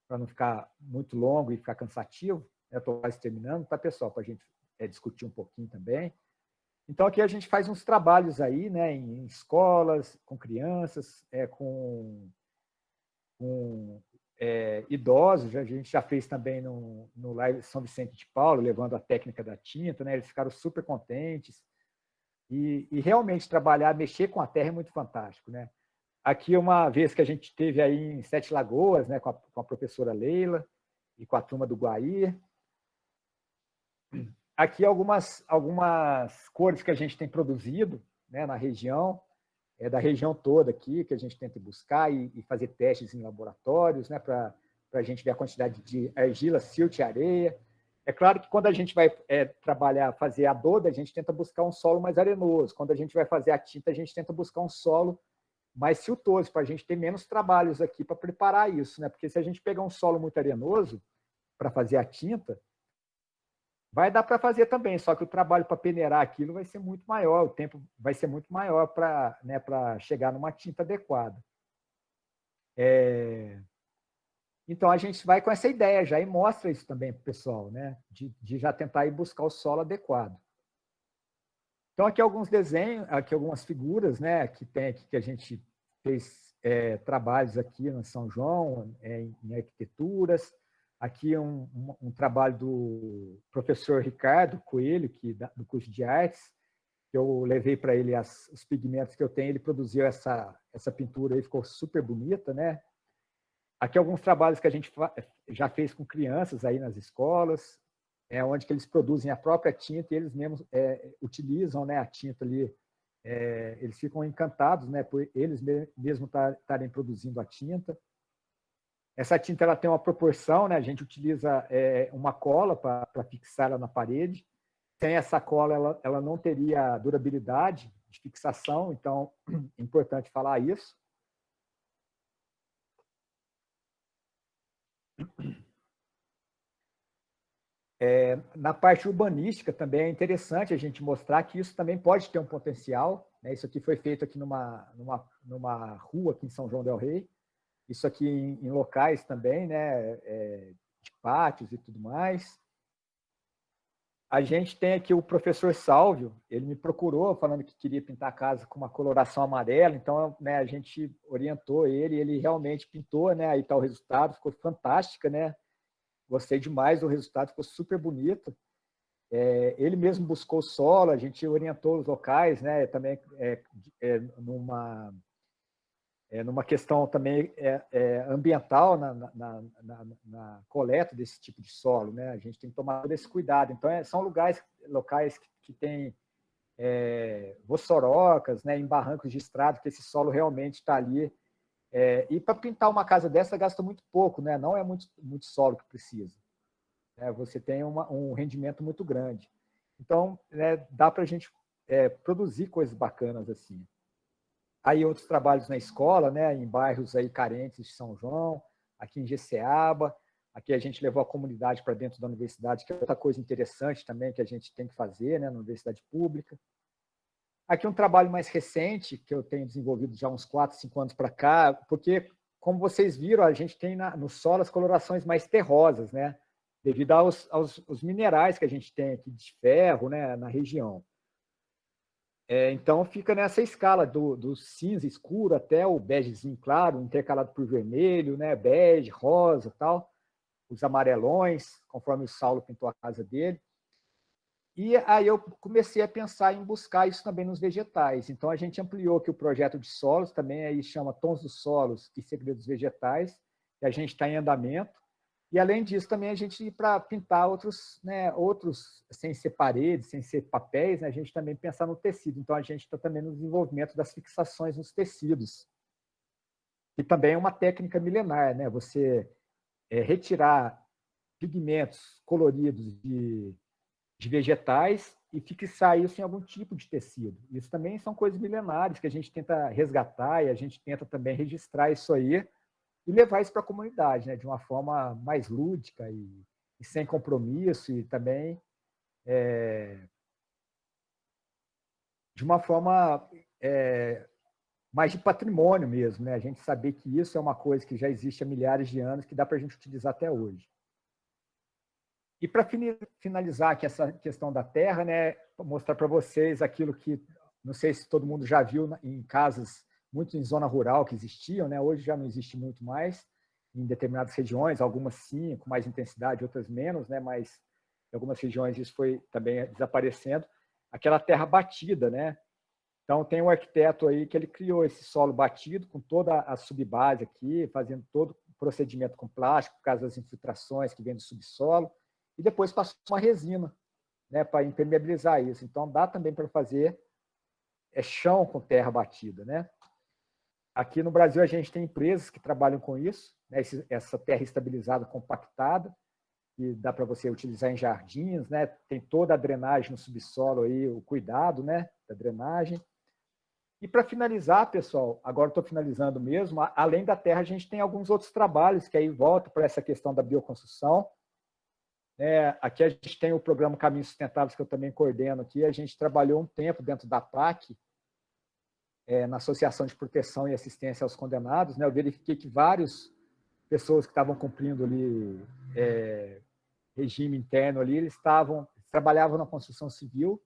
Speaker 1: para não ficar muito longo e ficar cansativo. Eu estou quase terminando, tá, pessoal? Para a gente discutir um pouquinho também. Então, aqui a gente faz uns trabalhos aí, né, em escolas, com crianças, com idosos. A gente já fez também no Live São Vicente de Paulo, levando a técnica da tinta, né? Eles ficaram super contentes. E realmente trabalhar, mexer com a terra é muito fantástico, né? Aqui, uma vez que a gente teve aí em Sete Lagoas, né, com a professora Leila e com a turma do Guaí. Aqui algumas cores que a gente tem produzido, né, na região, da região toda aqui, que a gente tenta buscar e fazer testes em laboratórios, né, para a gente ver a quantidade de argila, silt e areia. É claro que quando a gente vai trabalhar, fazer a adobe, a gente tenta buscar um solo mais arenoso. Quando a gente vai fazer a tinta, a gente tenta buscar um solo mais siltoso, para a gente ter menos trabalhos aqui para preparar isso, né? Porque se a gente pegar um solo muito arenoso para fazer a tinta, vai dar para fazer também, só que o trabalho para peneirar aquilo vai ser muito maior, o tempo vai ser muito maior para, né, para chegar numa tinta adequada. Então, a gente vai com essa ideia já e mostra isso também para o pessoal, né? De já tentar ir buscar o solo adequado. Então, aqui alguns desenhos, aqui algumas figuras, né, que tem aqui que a gente fez trabalhos aqui no São João, em arquiteturas. Aqui um trabalho do professor Ricardo Coelho, do curso de artes, que eu levei para ele os pigmentos que eu tenho, ele produziu essa pintura aí, ficou super bonita, né? Aqui alguns trabalhos que a gente já fez com crianças aí nas escolas, onde que eles produzem a própria tinta e eles mesmos utilizam, né, a tinta ali. Eles ficam encantados, né, por eles mesmos estarem produzindo a tinta. Essa tinta ela tem uma proporção, né, a gente utiliza uma cola para fixar ela na parede. Sem essa cola, ela não teria durabilidade de fixação, então é importante falar isso. Na parte urbanística também é interessante a gente mostrar que isso também pode ter um potencial, né? Isso aqui foi feito aqui numa rua aqui em São João del Rei, isso aqui em locais também, né, de pátios e tudo mais. A gente tem aqui o professor Sálvio, ele me procurou falando que queria pintar a casa com uma coloração amarela, então, né, a gente orientou ele realmente pintou, né, aí está o resultado, ficou fantástica, né? Gostei demais do resultado, ficou super bonito. Ele mesmo buscou o solo, a gente orientou os locais, né? Também numa questão também ambiental na coleta desse tipo de solo, né? A gente tem que tomar todo esse cuidado. Então, são locais que têm vossorocas, né? Em barrancos de estrada, que esse solo realmente está ali. E para pintar uma casa dessa gasta muito pouco, né? Não é muito solo que precisa. Você tem um rendimento muito grande. Então, dá para a gente produzir coisas bacanas assim. Aí outros trabalhos na escola, né, em bairros aí carentes de São João, aqui em Jeceaba. Aqui a gente levou a comunidade para dentro da universidade, que é outra coisa interessante também que a gente tem que fazer, né, na universidade pública. Aqui um trabalho mais recente, que eu tenho desenvolvido já uns 4, 5 anos para cá, porque, como vocês viram, a gente tem no solo as colorações mais terrosas, né? Devido aos minerais que a gente tem aqui de ferro, né, na região. Então, fica nessa escala do cinza escuro até o begezinho claro, intercalado por vermelho, né, bege, rosa e tal, os amarelões, conforme o Saulo pintou a casa dele. E aí eu comecei a pensar em buscar isso também nos vegetais. Então, a gente ampliou aqui o projeto de solos, também aí chama Tons dos Solos e Segredos Vegetais, que a gente está em andamento. E, além disso, também a gente ir para pintar outros, sem ser paredes, sem ser papéis, né? A gente também pensar no tecido. Então, a gente está também no desenvolvimento das fixações nos tecidos, que também é uma técnica milenar, né? Você retirar pigmentos coloridos de vegetais e fixar isso em algum tipo de tecido. Isso também são coisas milenares que a gente tenta resgatar e a gente tenta também registrar isso aí e levar isso para a comunidade, né, de uma forma mais lúdica e sem compromisso e também de uma forma mais de patrimônio mesmo, né? A gente saber que isso é uma coisa que já existe há milhares de anos, que dá para a gente utilizar até hoje. E para finalizar aqui essa questão da terra, né, mostrar para vocês aquilo que, não sei se todo mundo já viu em casas muito em zona rural que existiam, né? Hoje já não existe muito mais, em determinadas regiões, algumas sim, com mais intensidade, outras menos, né? Mas em algumas regiões isso foi também desaparecendo. Aquela terra batida, né? Então, tem um arquiteto aí que ele criou esse solo batido com toda a subbase aqui, fazendo todo o procedimento com plástico, por causa das infiltrações que vem do subsolo, e depois passou uma resina, né, para impermeabilizar isso. Então, dá também para fazer chão com terra batida, né? Aqui no Brasil, a gente tem empresas que trabalham com isso, né, essa terra estabilizada, compactada, que dá para você utilizar em jardins, né? Tem toda a drenagem no subsolo aí, o cuidado, né, da drenagem. E para finalizar, pessoal, agora estou finalizando mesmo, além da terra, a gente tem alguns outros trabalhos que aí voltam para essa questão da bioconstrução. Aqui a gente tem o programa Caminhos Sustentáveis, que eu também coordeno aqui. A gente trabalhou um tempo dentro da PAC, na Associação de Proteção e Assistência aos Condenados. Né? Eu verifiquei que várias pessoas que estavam cumprindo ali regime interno ali, eles trabalhavam na construção civil.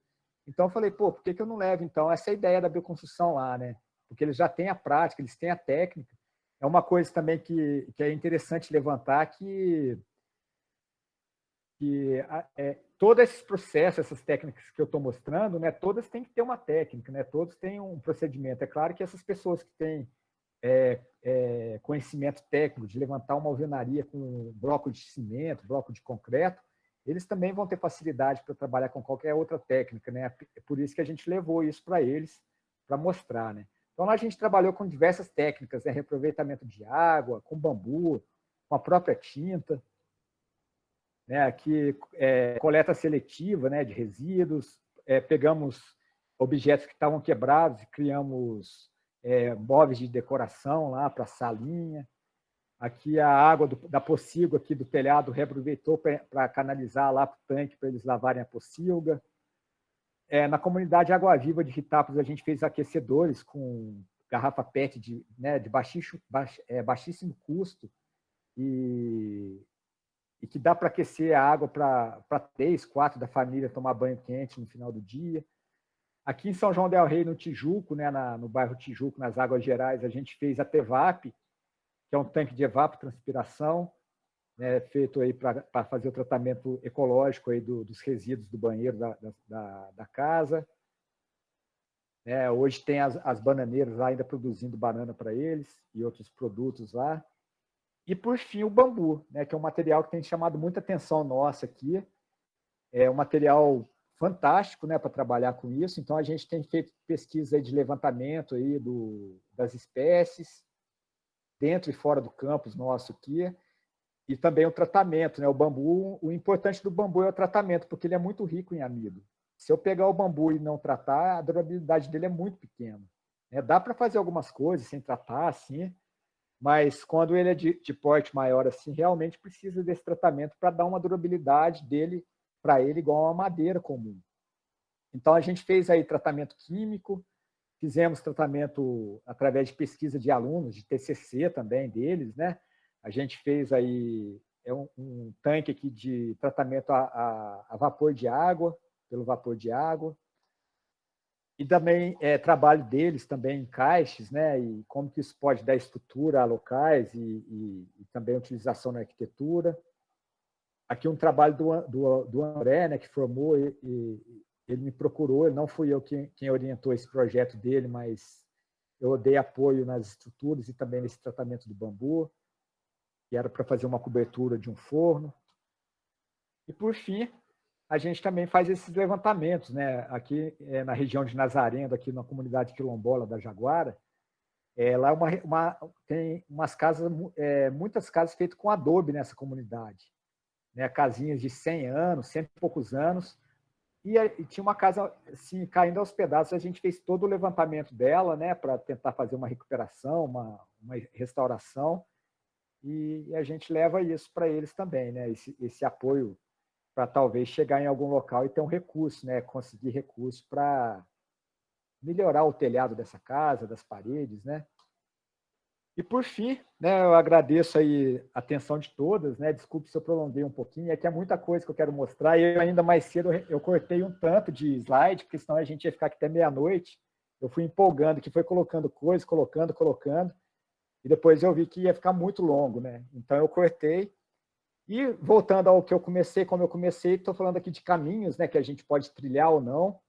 Speaker 1: Então, eu falei, pô, por que eu não levo, então, essa ideia da bioconstrução lá, né? Porque eles já têm a prática, eles têm a técnica. É uma coisa também que é interessante levantar todos esses processos, essas técnicas que eu estou mostrando, né, todas têm que ter uma técnica, né? Todos têm um procedimento. É claro que essas pessoas que têm conhecimento técnico de levantar uma alvenaria com bloco de cimento, bloco de concreto, eles também vão ter facilidade para trabalhar com qualquer outra técnica, né? É por isso que a gente levou isso para eles, para mostrar, né? Então, lá a gente trabalhou com diversas técnicas, né? Reaproveitamento de água, com bambu, com a própria tinta, né? Aqui, coleta seletiva, né? De resíduos, pegamos objetos que estavam quebrados e criamos móveis de decoração lá para a salinha. Aqui a água da pocilga aqui do telhado reaproveitou para canalizar lá para o tanque para eles lavarem a pocilga. Na comunidade Água Viva de Ritápolis a gente fez aquecedores com garrafa PET de baixíssimo custo e que dá para aquecer a água para 3, 4 da família tomar banho quente no final do dia. Aqui em São João del Rei, no Tijuco, né, no bairro Tijuco, nas Águas Gerais, a gente fez a TEVAP, que é um tanque de evapotranspiração, né, feito aí para fazer o tratamento ecológico aí dos resíduos do banheiro da casa. Hoje tem as bananeiras lá ainda produzindo banana para eles e outros produtos lá. E, por fim, o bambu, né, que é um material que tem chamado muita atenção nossa aqui. É um material fantástico, né, para trabalhar com isso. Então, a gente tem feito pesquisa aí de levantamento aí das espécies, dentro e fora do campus nosso aqui, e também o tratamento, né? O bambu, o importante do bambu é o tratamento, porque ele é muito rico em amido. Se eu pegar o bambu e não tratar, a durabilidade dele é muito pequena. Dá para fazer algumas coisas sem tratar, assim, mas quando ele é de porte maior, assim, realmente precisa desse tratamento para dar uma durabilidade dele para ele igual a uma madeira comum. Então, a gente fez aí tratamento químico, fizemos tratamento através de pesquisa de alunos, de TCC também deles, né? A gente fez aí um tanque aqui de tratamento a vapor de água, pelo vapor de água. E também trabalho deles também em caixes, né? E como que isso pode dar estrutura a locais e também utilização na arquitetura. Aqui um trabalho do André, né, que formou, ele me procurou, não fui eu quem orientou esse projeto dele, mas eu dei apoio nas estruturas e também nesse tratamento do bambu, que era para fazer uma cobertura de um forno. E, por fim, a gente também faz esses levantamentos, né? Aqui na região de Nazareno, aqui na comunidade quilombola da Jaguara, lá tem umas casas, muitas casas feitas com adobe nessa comunidade, né? Casinhas de 100 anos, 100 e poucos anos, E tinha uma casa assim, caindo aos pedaços. A gente fez todo o levantamento dela, né, para tentar fazer uma recuperação, uma restauração, e a gente leva isso para eles também, né, esse apoio para talvez chegar em algum local e ter um recurso, né, conseguir recurso para melhorar o telhado dessa casa, das paredes, né. E por fim, né, eu agradeço aí a atenção de todas, né? Desculpe se eu prolonguei um pouquinho, é que é muita coisa que eu quero mostrar e eu, ainda mais cedo eu cortei um tanto de slide, porque senão a gente ia ficar aqui até meia-noite. Eu fui empolgando, que foi colocando coisas, colocando, e depois eu vi que ia ficar muito longo, né? Então eu cortei. E voltando ao que eu comecei, como eu comecei, estou falando aqui de caminhos, né, que a gente pode trilhar ou não.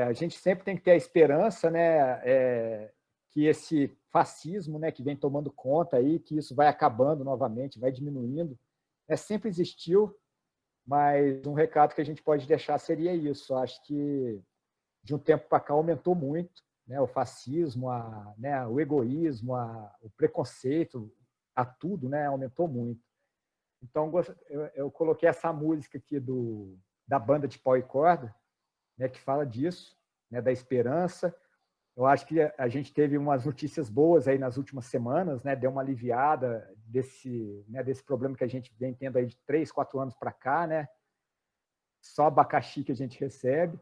Speaker 1: A gente sempre tem que ter a esperança, né, que esse fascismo, né, que vem tomando conta aí, que isso vai acabando novamente, vai diminuindo, sempre existiu, mas um recado que a gente pode deixar seria isso. Eu acho que de um tempo para cá aumentou muito, né, o fascismo, né, o egoísmo, o preconceito, a tudo, né, aumentou muito. Então eu coloquei essa música aqui da banda de pau e corda, né, que fala disso, né, da esperança. Eu acho que a gente teve umas notícias boas aí nas últimas semanas, né, deu uma aliviada desse problema que a gente vem tendo aí de 3, 4 anos para cá, né, só abacaxi que a gente recebe,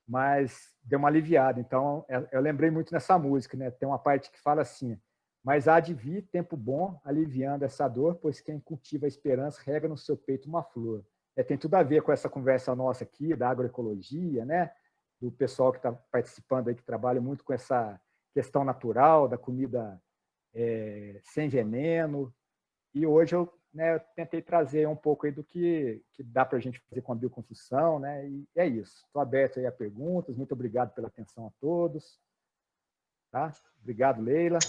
Speaker 1: mas deu uma aliviada. Então, eu lembrei muito nessa música, né, tem uma parte que fala assim: mas há de vir tempo bom, aliviando essa dor, pois quem cultiva a esperança rega no seu peito uma flor. Tem tudo a ver com essa conversa nossa aqui, da agroecologia, né? Do pessoal que está participando aí, que trabalha muito com essa questão natural, da comida sem veneno. E hoje eu, né, tentei trazer um pouco aí do que dá para a gente fazer com a bioconstrução, né? E é isso. Estou aberto aí a perguntas. Muito obrigado pela atenção a todos. Tá? Obrigado, Leila.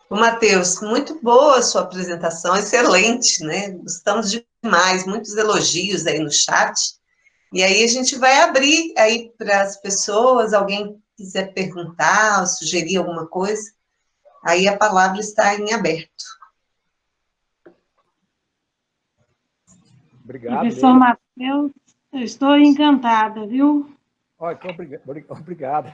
Speaker 2: O Matheus, muito boa a sua apresentação, excelente, né? Gostamos demais, muitos elogios aí no chat. E aí a gente vai abrir aí para as pessoas, alguém quiser perguntar ou sugerir alguma coisa, aí a palavra está em aberto.
Speaker 1: Obrigado,
Speaker 3: professor
Speaker 1: Leila.
Speaker 3: Matheus, eu estou encantada, viu?
Speaker 1: Obrigado.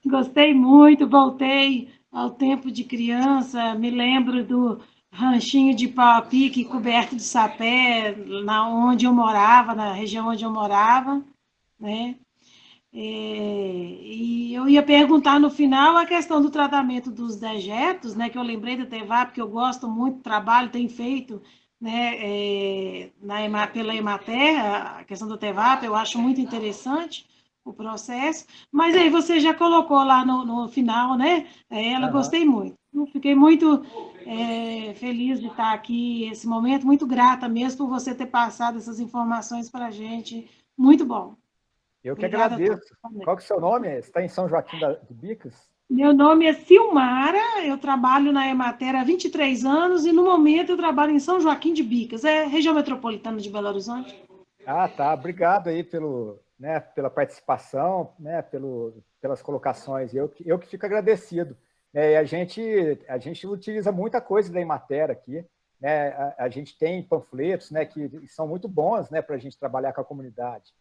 Speaker 3: Gostei muito, voltei ao tempo de criança, me lembro do ranchinho de pau a pique coberto de sapé, onde eu morava, na região onde eu morava, né? E eu ia perguntar no final a questão do tratamento dos dejetos, né? Que eu lembrei da Tevap, porque eu gosto muito do trabalho, tem feito, né? Pela Emater, a questão da Tevap, eu acho muito interessante o processo. Mas aí você já colocou lá no final, né? Ela gostei muito. Eu fiquei muito feliz de estar aqui esse momento, muito grata mesmo por você ter passado essas informações para a gente. Muito bom.
Speaker 1: Eu que
Speaker 3: Obrigada a
Speaker 1: agradeço.
Speaker 3: todos.
Speaker 1: Qual que é o seu nome? Você está em São Joaquim de Bicas?
Speaker 3: Meu nome é Silmara, eu trabalho na Emater há 23 anos e, no momento, eu trabalho em São Joaquim de Bicas, região metropolitana de Belo Horizonte.
Speaker 1: Tá. Obrigado aí pela participação, né, pelas colocações. Eu que fico agradecido. E a gente utiliza muita coisa da Emater aqui. Né? A gente tem panfletos, né, que são muito bons, né, para a gente trabalhar com a comunidade.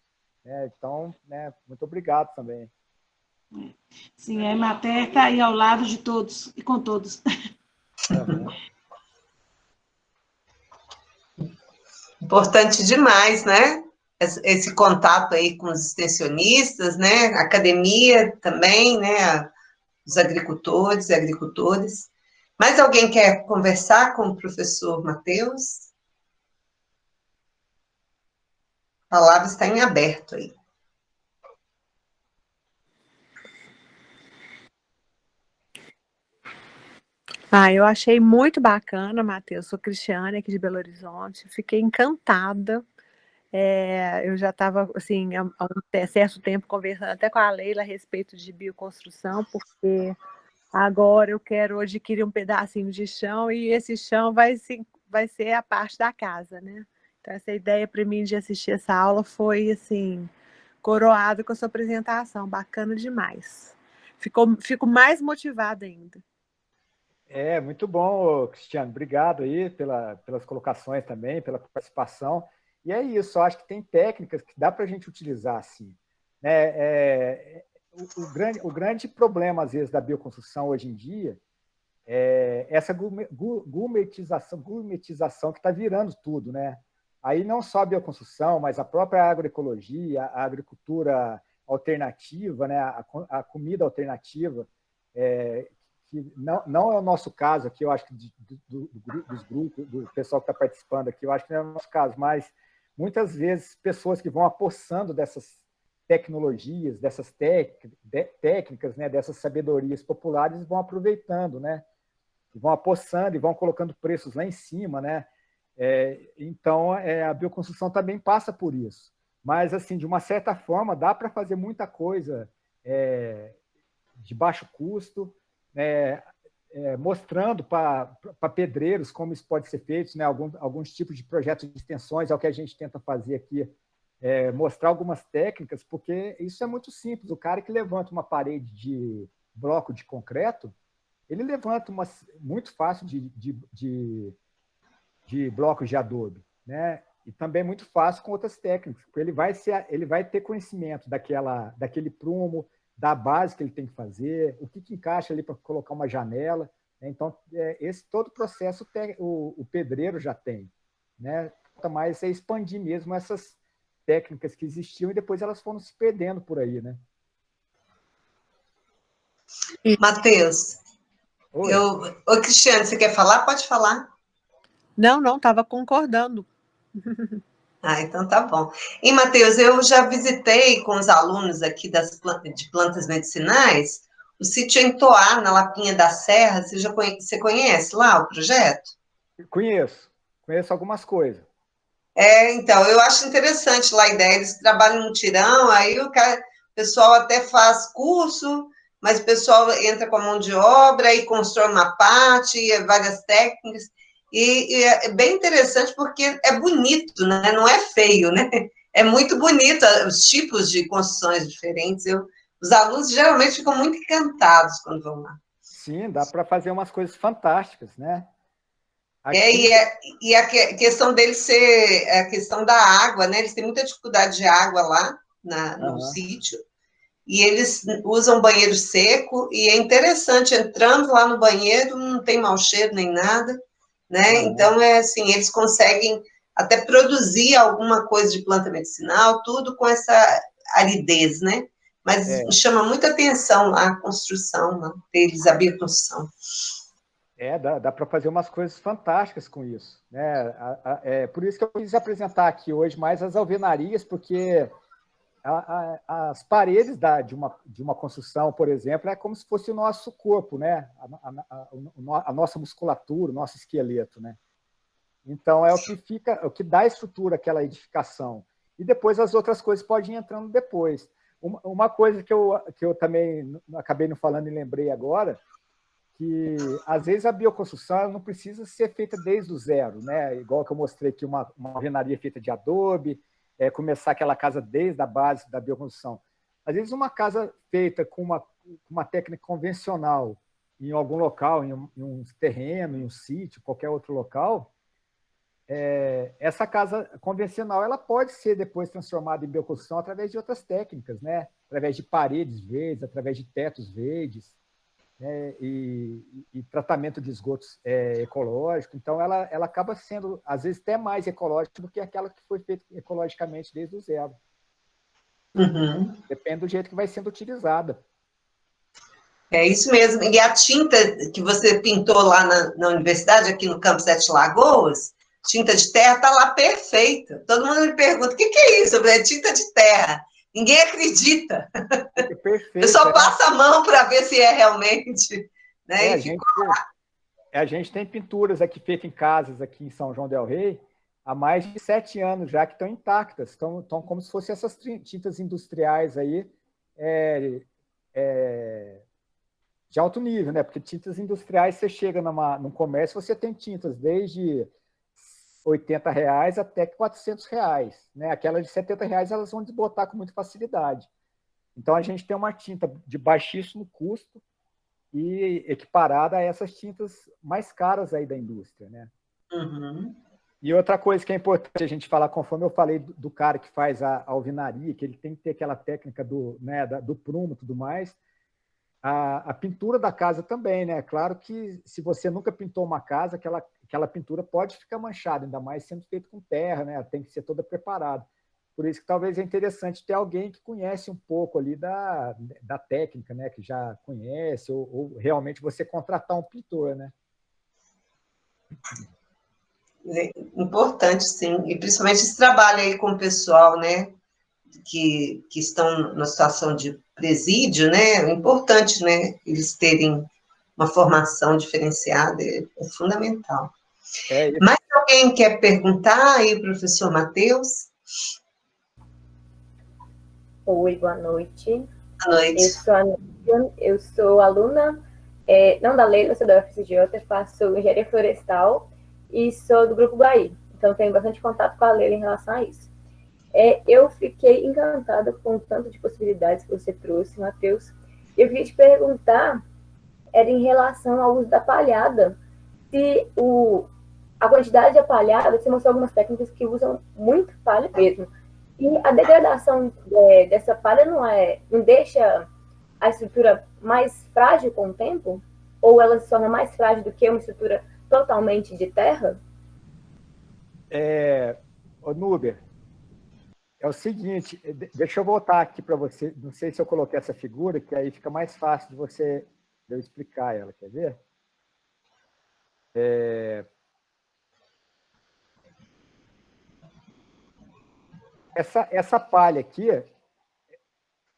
Speaker 1: Então, né, muito obrigado também.
Speaker 3: Sim, a Emater está aí ao lado de todos e com todos.
Speaker 2: Importante demais, né? Esse contato aí com os extensionistas, né? Academia também, né? Os agricultores e agricultoras. Mais alguém quer conversar com o professor Matheus? A palavra está em aberto aí.
Speaker 4: Eu achei muito bacana, Matheus. Sou Cristiane, aqui de Belo Horizonte. Fiquei encantada. Eu já estava, assim, há um certo tempo conversando até com a Leila a respeito de bioconstrução, porque agora eu quero adquirir um pedacinho de chão e esse chão vai ser a parte da casa, né? Então, essa ideia para mim de assistir essa aula foi, assim, coroado com a sua apresentação. Bacana demais. Fico mais motivada ainda.
Speaker 1: Muito bom, Cristiano. Obrigado aí pelas colocações também, pela participação. E é isso, eu acho que tem técnicas que dá para a gente utilizar assim. Né? O grande problema, às vezes, da bioconstrução hoje em dia é essa gourmetização que está virando tudo. Né? Aí não só a bioconstrução, mas a própria agroecologia, a agricultura alternativa, né? A comida alternativa, que não é o nosso caso aqui, eu acho que dos grupos, do pessoal que está participando aqui, eu acho que não é o nosso caso, mas muitas vezes pessoas que vão apossando dessas tecnologias, dessas técnicas, né, dessas sabedorias populares, vão aproveitando, né, vão apossando e vão colocando preços lá em cima, né. Então, a bioconstrução também passa por isso. Mas, assim, de uma certa forma, dá para fazer muita coisa de baixo custo, mostrando para pedreiros como isso pode ser feito, né? Alguns tipos de projetos de extensões, é o que a gente tenta fazer aqui, mostrar algumas técnicas, porque isso é muito simples. O cara que levanta uma parede de bloco de concreto, ele levanta muito fácil de blocos de adobe, né? E também muito fácil com outras técnicas, porque ele vai ter conhecimento daquele prumo, da base que ele tem que fazer, o que encaixa ali para colocar uma janela. Né? Então, esse todo o processo o pedreiro já tem. Né? Mas é expandir mesmo essas técnicas que existiam e depois elas foram se perdendo por aí. Né?
Speaker 2: Matheus, Ô, Cristiane, você quer falar? Pode falar.
Speaker 4: Não, estava concordando.
Speaker 2: Então tá bom. E, Matheus, eu já visitei com os alunos aqui de plantas medicinais o sítio em Toá, na Lapinha da Serra. Você conhece lá o projeto?
Speaker 1: Conheço algumas coisas.
Speaker 2: Então, eu acho interessante lá a ideia. Eles trabalham no mutirão, aí o pessoal até faz curso, mas o pessoal entra com a mão de obra e constrói uma parte, várias técnicas. E é bem interessante porque é bonito, né? Não é feio, né? É muito bonito, os tipos de construções diferentes. Os alunos geralmente ficam muito encantados quando vão lá.
Speaker 1: Sim, dá para fazer umas coisas fantásticas, né?
Speaker 2: E a questão deles ser a questão da água, né? Eles têm muita dificuldade de água lá no sítio. E eles usam banheiro seco, e é interessante, entrando lá no banheiro, não tem mau cheiro nem nada. Né? Então, assim, eles conseguem até produzir alguma coisa de planta medicinal, tudo com essa aridez, né? Mas chama muita atenção lá a construção deles, a bioconstrução.
Speaker 1: Dá para fazer umas coisas fantásticas com isso. Né? Por isso que eu quis apresentar aqui hoje mais as alvenarias, porque as paredes de uma construção, por exemplo, é como se fosse o nosso corpo, né? A nossa musculatura, o nosso esqueleto, né? Então é o que dá estrutura àquela edificação. E depois as outras coisas podem ir entrando depois. Uma coisa que eu também acabei não falando e lembrei agora, que às vezes a bioconstrução não precisa ser feita desde o zero, né? Igual que eu mostrei aqui, uma alvenaria feita de adobe, começar aquela casa desde a base da bioconstrução. Às vezes, uma casa feita com uma técnica convencional em algum local, em um terreno, em um sítio, qualquer outro local, essa casa convencional ela pode ser depois transformada em bioconstrução através de outras técnicas, né? Através de paredes verdes, através de tetos verdes, né? E tratamento de esgotos ecológico. Então, ela acaba sendo, às vezes, até mais ecológica do que aquela que foi feita ecologicamente desde o zero. Depende do jeito que vai sendo utilizada.
Speaker 2: É isso mesmo. E a tinta que você pintou lá na universidade, aqui no Campus Sete Lagoas, tinta de terra, está lá perfeita. Todo mundo me pergunta, o que é isso? É tinta de terra. Ninguém acredita.
Speaker 1: Perfeito,
Speaker 2: eu só passo a mão para ver se é realmente. Né?
Speaker 1: A gente tem pinturas aqui feitas em casas aqui em São João del Rei há mais de 7 anos já, que estão intactas. Estão como se fossem essas tintas industriais aí de alto nível, né? Porque tintas industriais, você chega num comércio, você tem tintas desde R$80 até R$400, né? Aquelas de R$70 elas vão desbotar com muita facilidade. Então a gente tem uma tinta de baixíssimo custo e equiparada a essas tintas mais caras aí da indústria, né? E outra coisa que é importante a gente falar, conforme eu falei do cara que faz a alvenaria, que ele tem que ter aquela técnica do prumo e tudo mais, a pintura da casa também, né? Claro que se você nunca pintou uma casa, aquela pintura pode ficar manchada, ainda mais sendo feita com terra, né? Tem que ser toda preparada. Por isso que talvez é interessante ter alguém que conhece um pouco ali da técnica, né? Que já conhece, ou realmente você contratar um pintor, né?
Speaker 2: É importante, sim, e principalmente esse trabalho aí com o pessoal, né, que estão na situação de presídio, né, é importante, né, eles terem uma formação diferenciada, é fundamental.
Speaker 1: É,
Speaker 2: Mais alguém quer perguntar aí, professor Matheus?
Speaker 5: Oi, boa noite.
Speaker 2: Boa noite.
Speaker 5: Eu sou aluna, não da Leila, sou da UFRJ, faço engenharia florestal e sou do Grupo Guaí. Então, tenho bastante contato com a Leila em relação a isso. Eu fiquei encantada com o tanto de possibilidades que você trouxe, Matheus. Eu queria te perguntar, era em relação ao uso da palhada, se a quantidade de palhada, você mostrou algumas técnicas que usam muito palha mesmo. E a degradação dessa palha não deixa a estrutura mais frágil com o tempo? Ou ela se torna mais frágil do que uma estrutura totalmente de terra?
Speaker 1: Ô, Núbia, é o seguinte, deixa eu voltar aqui para você, não sei se eu coloquei essa figura, que aí fica mais fácil de eu explicar ela, quer ver? Essa palha aqui,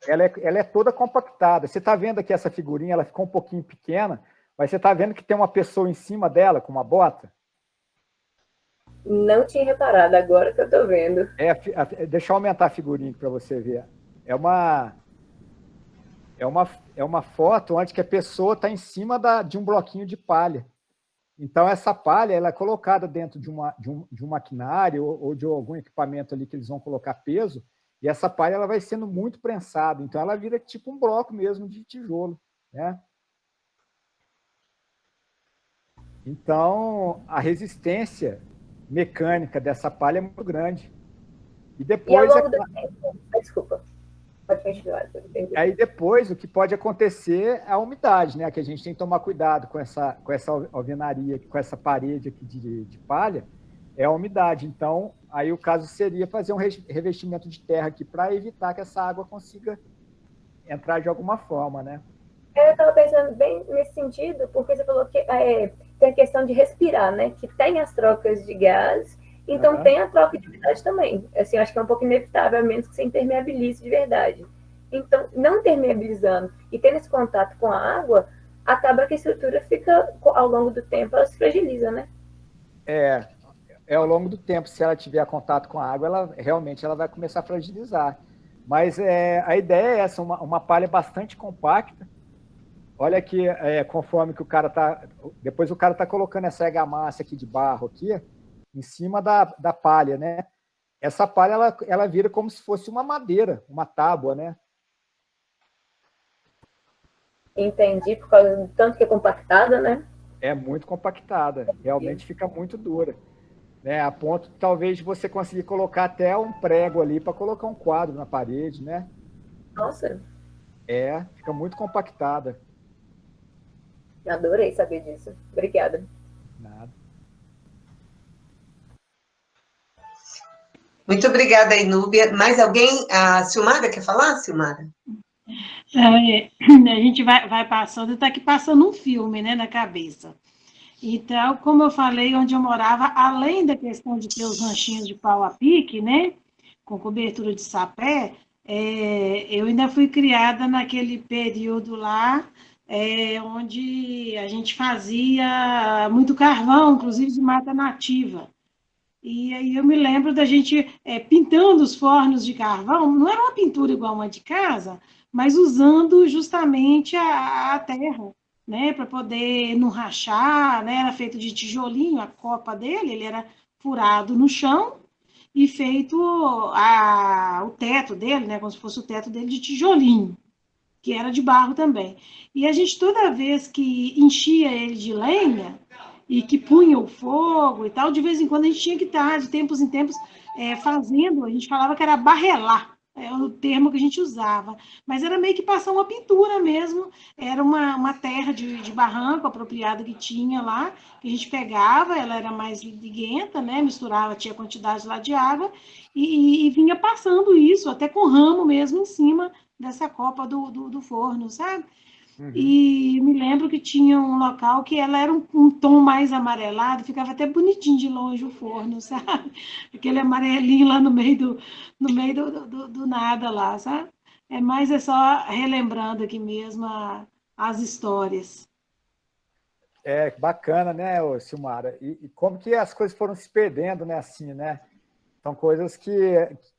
Speaker 1: ela é toda compactada. Você está vendo aqui essa figurinha, ela ficou um pouquinho pequena, mas você está vendo que tem uma pessoa em cima dela com uma bota?
Speaker 5: Não tinha reparado, agora que eu estou vendo.
Speaker 1: Deixa eu aumentar a figurinha para você ver. É uma foto onde que a pessoa está em cima de um bloquinho de palha. Então, essa palha ela é colocada dentro de um maquinário ou de algum equipamento ali que eles vão colocar peso, e essa palha ela vai sendo muito prensada. Então, ela vira tipo um bloco mesmo de tijolo, né? Então, a resistência mecânica dessa palha é muito grande. E depois...
Speaker 5: E ao longo do tempo... Desculpa. Pode continuar.
Speaker 1: Aí depois o que pode acontecer é a umidade, né? Que a gente tem que tomar cuidado com essa alvenaria, com essa parede aqui de palha, é a umidade. Então, aí o caso seria fazer um revestimento de terra aqui para evitar que essa água consiga entrar de alguma forma, né?
Speaker 5: Eu estava pensando bem nesse sentido, porque você falou que tem a questão de respirar, né? Que tem as trocas de gás, então tem a troca de umidade também. Assim, eu acho que é um pouco inevitável, a menos que você impermeabilize de verdade. Então, não impermeabilizando e tendo esse contato com a água, acaba que a estrutura fica, ao longo do tempo, ela se fragiliza, né?
Speaker 1: Ao longo do tempo, se ela tiver contato com a água, ela vai começar a fragilizar. Mas a ideia é essa, uma palha bastante compacta. Olha aqui, conforme que o cara está... Depois o cara está colocando essa argamassa aqui de barro aqui, em cima da palha, né? Essa palha, ela vira como se fosse uma madeira, uma tábua, né?
Speaker 5: Entendi, por causa do tanto que é compactada, né?
Speaker 1: É muito compactada, realmente fica muito dura. Né? A ponto, talvez, de você conseguir colocar até um prego ali para colocar um quadro na parede, né?
Speaker 5: Nossa!
Speaker 1: Fica muito compactada.
Speaker 5: Adorei saber disso. Obrigada.
Speaker 1: Nada.
Speaker 2: Muito obrigada, Inúbia. Mais alguém? A Silmara quer falar, Silmara?
Speaker 3: A gente vai passando, está aqui passando um filme, né, na cabeça. Então, como eu falei, onde eu morava, além da questão de ter os ranchinhos de pau a pique, né, com cobertura de sapé, eu ainda fui criada naquele período lá, onde a gente fazia muito carvão, inclusive de mata nativa. E aí eu me lembro da gente pintando os fornos de carvão, não era uma pintura igual uma de casa, mas usando justamente a terra, né, para poder não rachar, né, era feito de tijolinho, a copa dele, ele era furado no chão e feito o teto dele, né, como se fosse o teto dele de tijolinho, que era de barro também. E a gente, toda vez que enchia ele de lenha, e que punha o fogo e tal, de vez em quando a gente tinha que estar, de tempos em tempos, fazendo, a gente falava que era barrelar, é o termo que a gente usava, mas era meio que passar uma pintura mesmo, era uma terra de barranco apropriada que tinha lá, que a gente pegava, ela era mais liguenta, né, misturava, tinha quantidade lá de água, e vinha passando isso, até com ramo mesmo em cima dessa copa do forno, sabe?
Speaker 1: Uhum.
Speaker 3: E me lembro que tinha um local que ela era um tom mais amarelado, ficava até bonitinho de longe o forno, sabe? Aquele amarelinho lá no meio do nada lá, sabe? É só relembrando aqui mesmo as histórias.
Speaker 1: Bacana, né, Silmara? E como que as coisas foram se perdendo, né, assim, né? São coisas que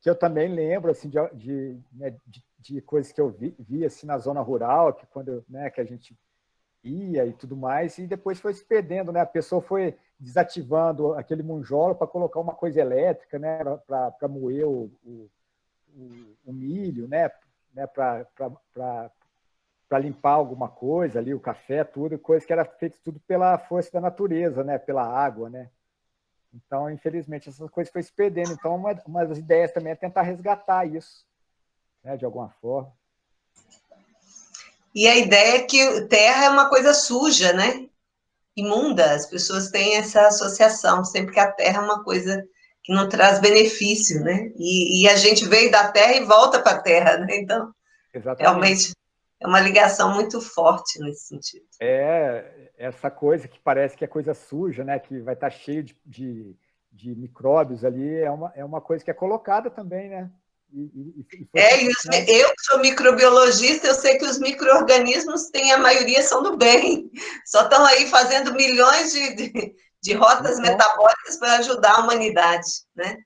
Speaker 1: eu também lembro, assim, de coisas que eu vi assim, na zona rural, que quando, né, que a gente ia e tudo mais, e depois foi se perdendo, né? A pessoa foi desativando aquele monjolo para colocar uma coisa elétrica, né, para moer o milho, né, para limpar alguma coisa ali, o café, tudo, coisa que era feito tudo pela força da natureza, né, pela água, né? Então, infelizmente, essas coisas foi se perdendo. Então, uma das ideias também é tentar resgatar isso, né, de alguma forma.
Speaker 2: E a ideia é que terra é uma coisa suja, né? Imunda. As pessoas têm essa associação, sempre que a terra é uma coisa que não traz benefício, né? E a gente veio da terra e volta para a terra, né? Então,
Speaker 1: Exatamente.
Speaker 2: realmente é uma ligação muito forte nesse sentido.
Speaker 1: Essa coisa que parece que é coisa suja, né, que vai estar cheio de micróbios ali, é uma coisa que é colocada também, né?
Speaker 2: Eu que sou microbiologista, eu sei que os micro-organismos têm, a maioria são do bem, só estão aí fazendo milhões de rotas metabólicas para ajudar a humanidade, né?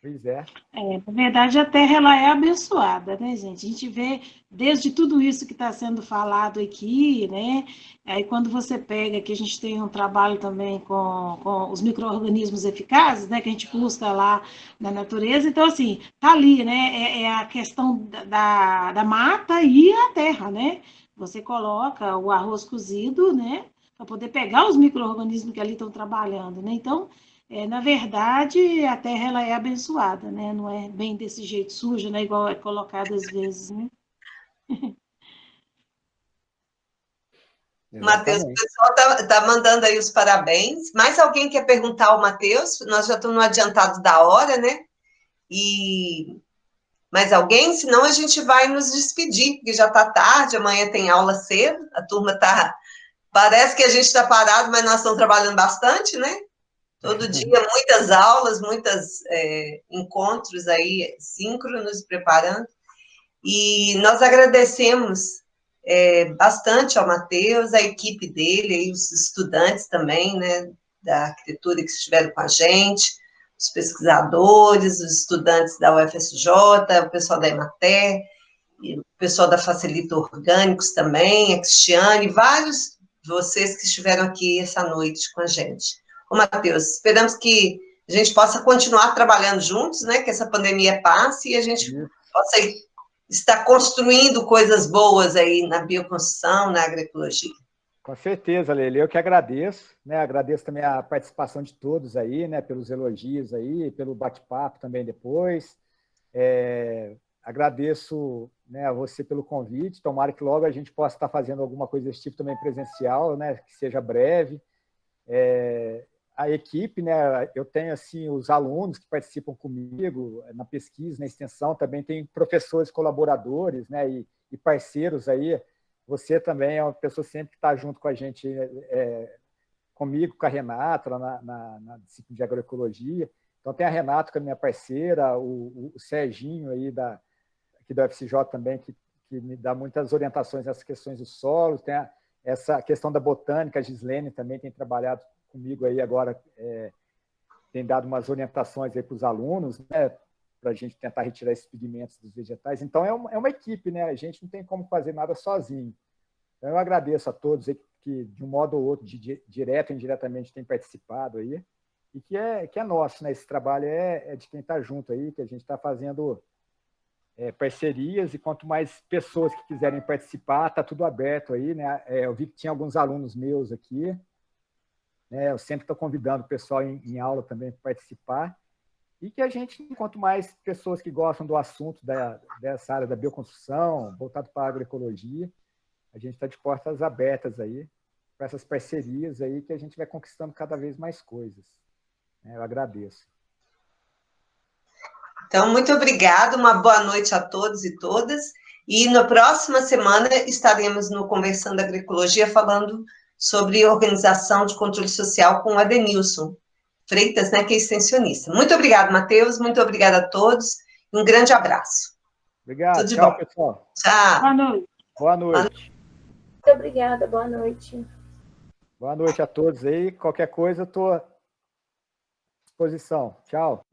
Speaker 1: Pois é.
Speaker 3: Na verdade, a Terra ela é abençoada, né, gente? A gente vê desde tudo isso que está sendo falado aqui, né? Aí quando você pega que a gente tem um trabalho também com os micro-organismos eficazes, né? Que a gente busca lá na natureza. Então, assim, tá ali, né? É a questão da mata e a terra, né? Você coloca o arroz cozido, né? Para poder pegar os micro-organismos que ali estão trabalhando, né? Então, na verdade, a terra ela é abençoada, né? Não é bem desse jeito suja, né? Igual é colocado às vezes, né?
Speaker 2: Matheus, o pessoal tá mandando aí os parabéns. Mais alguém quer perguntar ao Matheus? Nós já estamos no adiantado da hora, né? E mais alguém? Senão a gente vai nos despedir, porque já está tarde, amanhã tem aula cedo, a turma está. Parece que a gente está parado, mas nós estamos trabalhando bastante, né? Todo dia, muitas aulas, muitos encontros aí, síncronos, preparando. E nós agradecemos bastante ao Matheus, a equipe dele, e os estudantes também, né, da arquitetura que estiveram com a gente, os pesquisadores, os estudantes da UFSJ, o pessoal da Emater, o pessoal da Facilita Orgânicos também, a Cristiane, vários de vocês que estiveram aqui essa noite com a gente. Ô, Matheus, esperamos que a gente possa continuar trabalhando juntos, né, que essa pandemia passe e a gente possa estar construindo coisas boas aí na bioconstrução, na agroecologia.
Speaker 1: Com certeza, Leila, eu que agradeço, né? Agradeço também a participação de todos aí, né? Pelos elogios aí, pelo bate-papo também depois. Agradeço, né, a você pelo convite. Tomara que logo a gente possa estar fazendo alguma coisa desse tipo também presencial, né? Que seja breve. A equipe, né? Eu tenho assim os alunos que participam comigo na pesquisa, na extensão, também tem professores colaboradores, né? E parceiros aí. Você também é uma pessoa sempre que está junto com a gente, comigo, com a Renata, lá na disciplina de agroecologia. Então, tem a Renata, que é minha parceira, o Serginho, aí aqui da UFCJ também, que me dá muitas orientações nessas questões do solo. Tem essa questão da botânica, a Gislene também tem trabalhado comigo aí agora, tem dado umas orientações aí para os alunos, né? Para a gente tentar retirar esses pigmentos dos vegetais. Então, é uma equipe, né? A gente não tem como fazer nada sozinho. Então, eu agradeço a todos aí que, de um modo ou outro, direto ou indiretamente, têm participado aí, e que é nosso, né? Esse trabalho é de quem está junto aí, que a gente está fazendo parcerias, e quanto mais pessoas que quiserem participar, está tudo aberto aí, né? Eu vi que tinha alguns alunos meus aqui, né? Eu sempre estou convidando o pessoal em aula também para participar, e que a gente, quanto mais pessoas que gostam do assunto dessa área da bioconstrução, voltado para a agroecologia, a gente está de portas abertas aí para essas parcerias aí, que a gente vai conquistando cada vez mais coisas. Eu agradeço.
Speaker 2: Então, muito obrigada, uma boa noite a todos e todas. E na próxima semana estaremos no Conversando Agroecologia falando sobre organização de controle social com o Adenilson Freitas, né, que é extensionista. Muito obrigada, Matheus, muito obrigada a todos. Um grande abraço.
Speaker 1: Obrigado.
Speaker 2: Tudo de
Speaker 1: Tchau,
Speaker 2: bom.
Speaker 1: pessoal.
Speaker 2: Tchau.
Speaker 3: Boa noite.
Speaker 1: Boa noite.
Speaker 5: Muito obrigada, boa noite.
Speaker 1: Boa noite a todos aí. Qualquer coisa, eu estou à disposição. Tchau.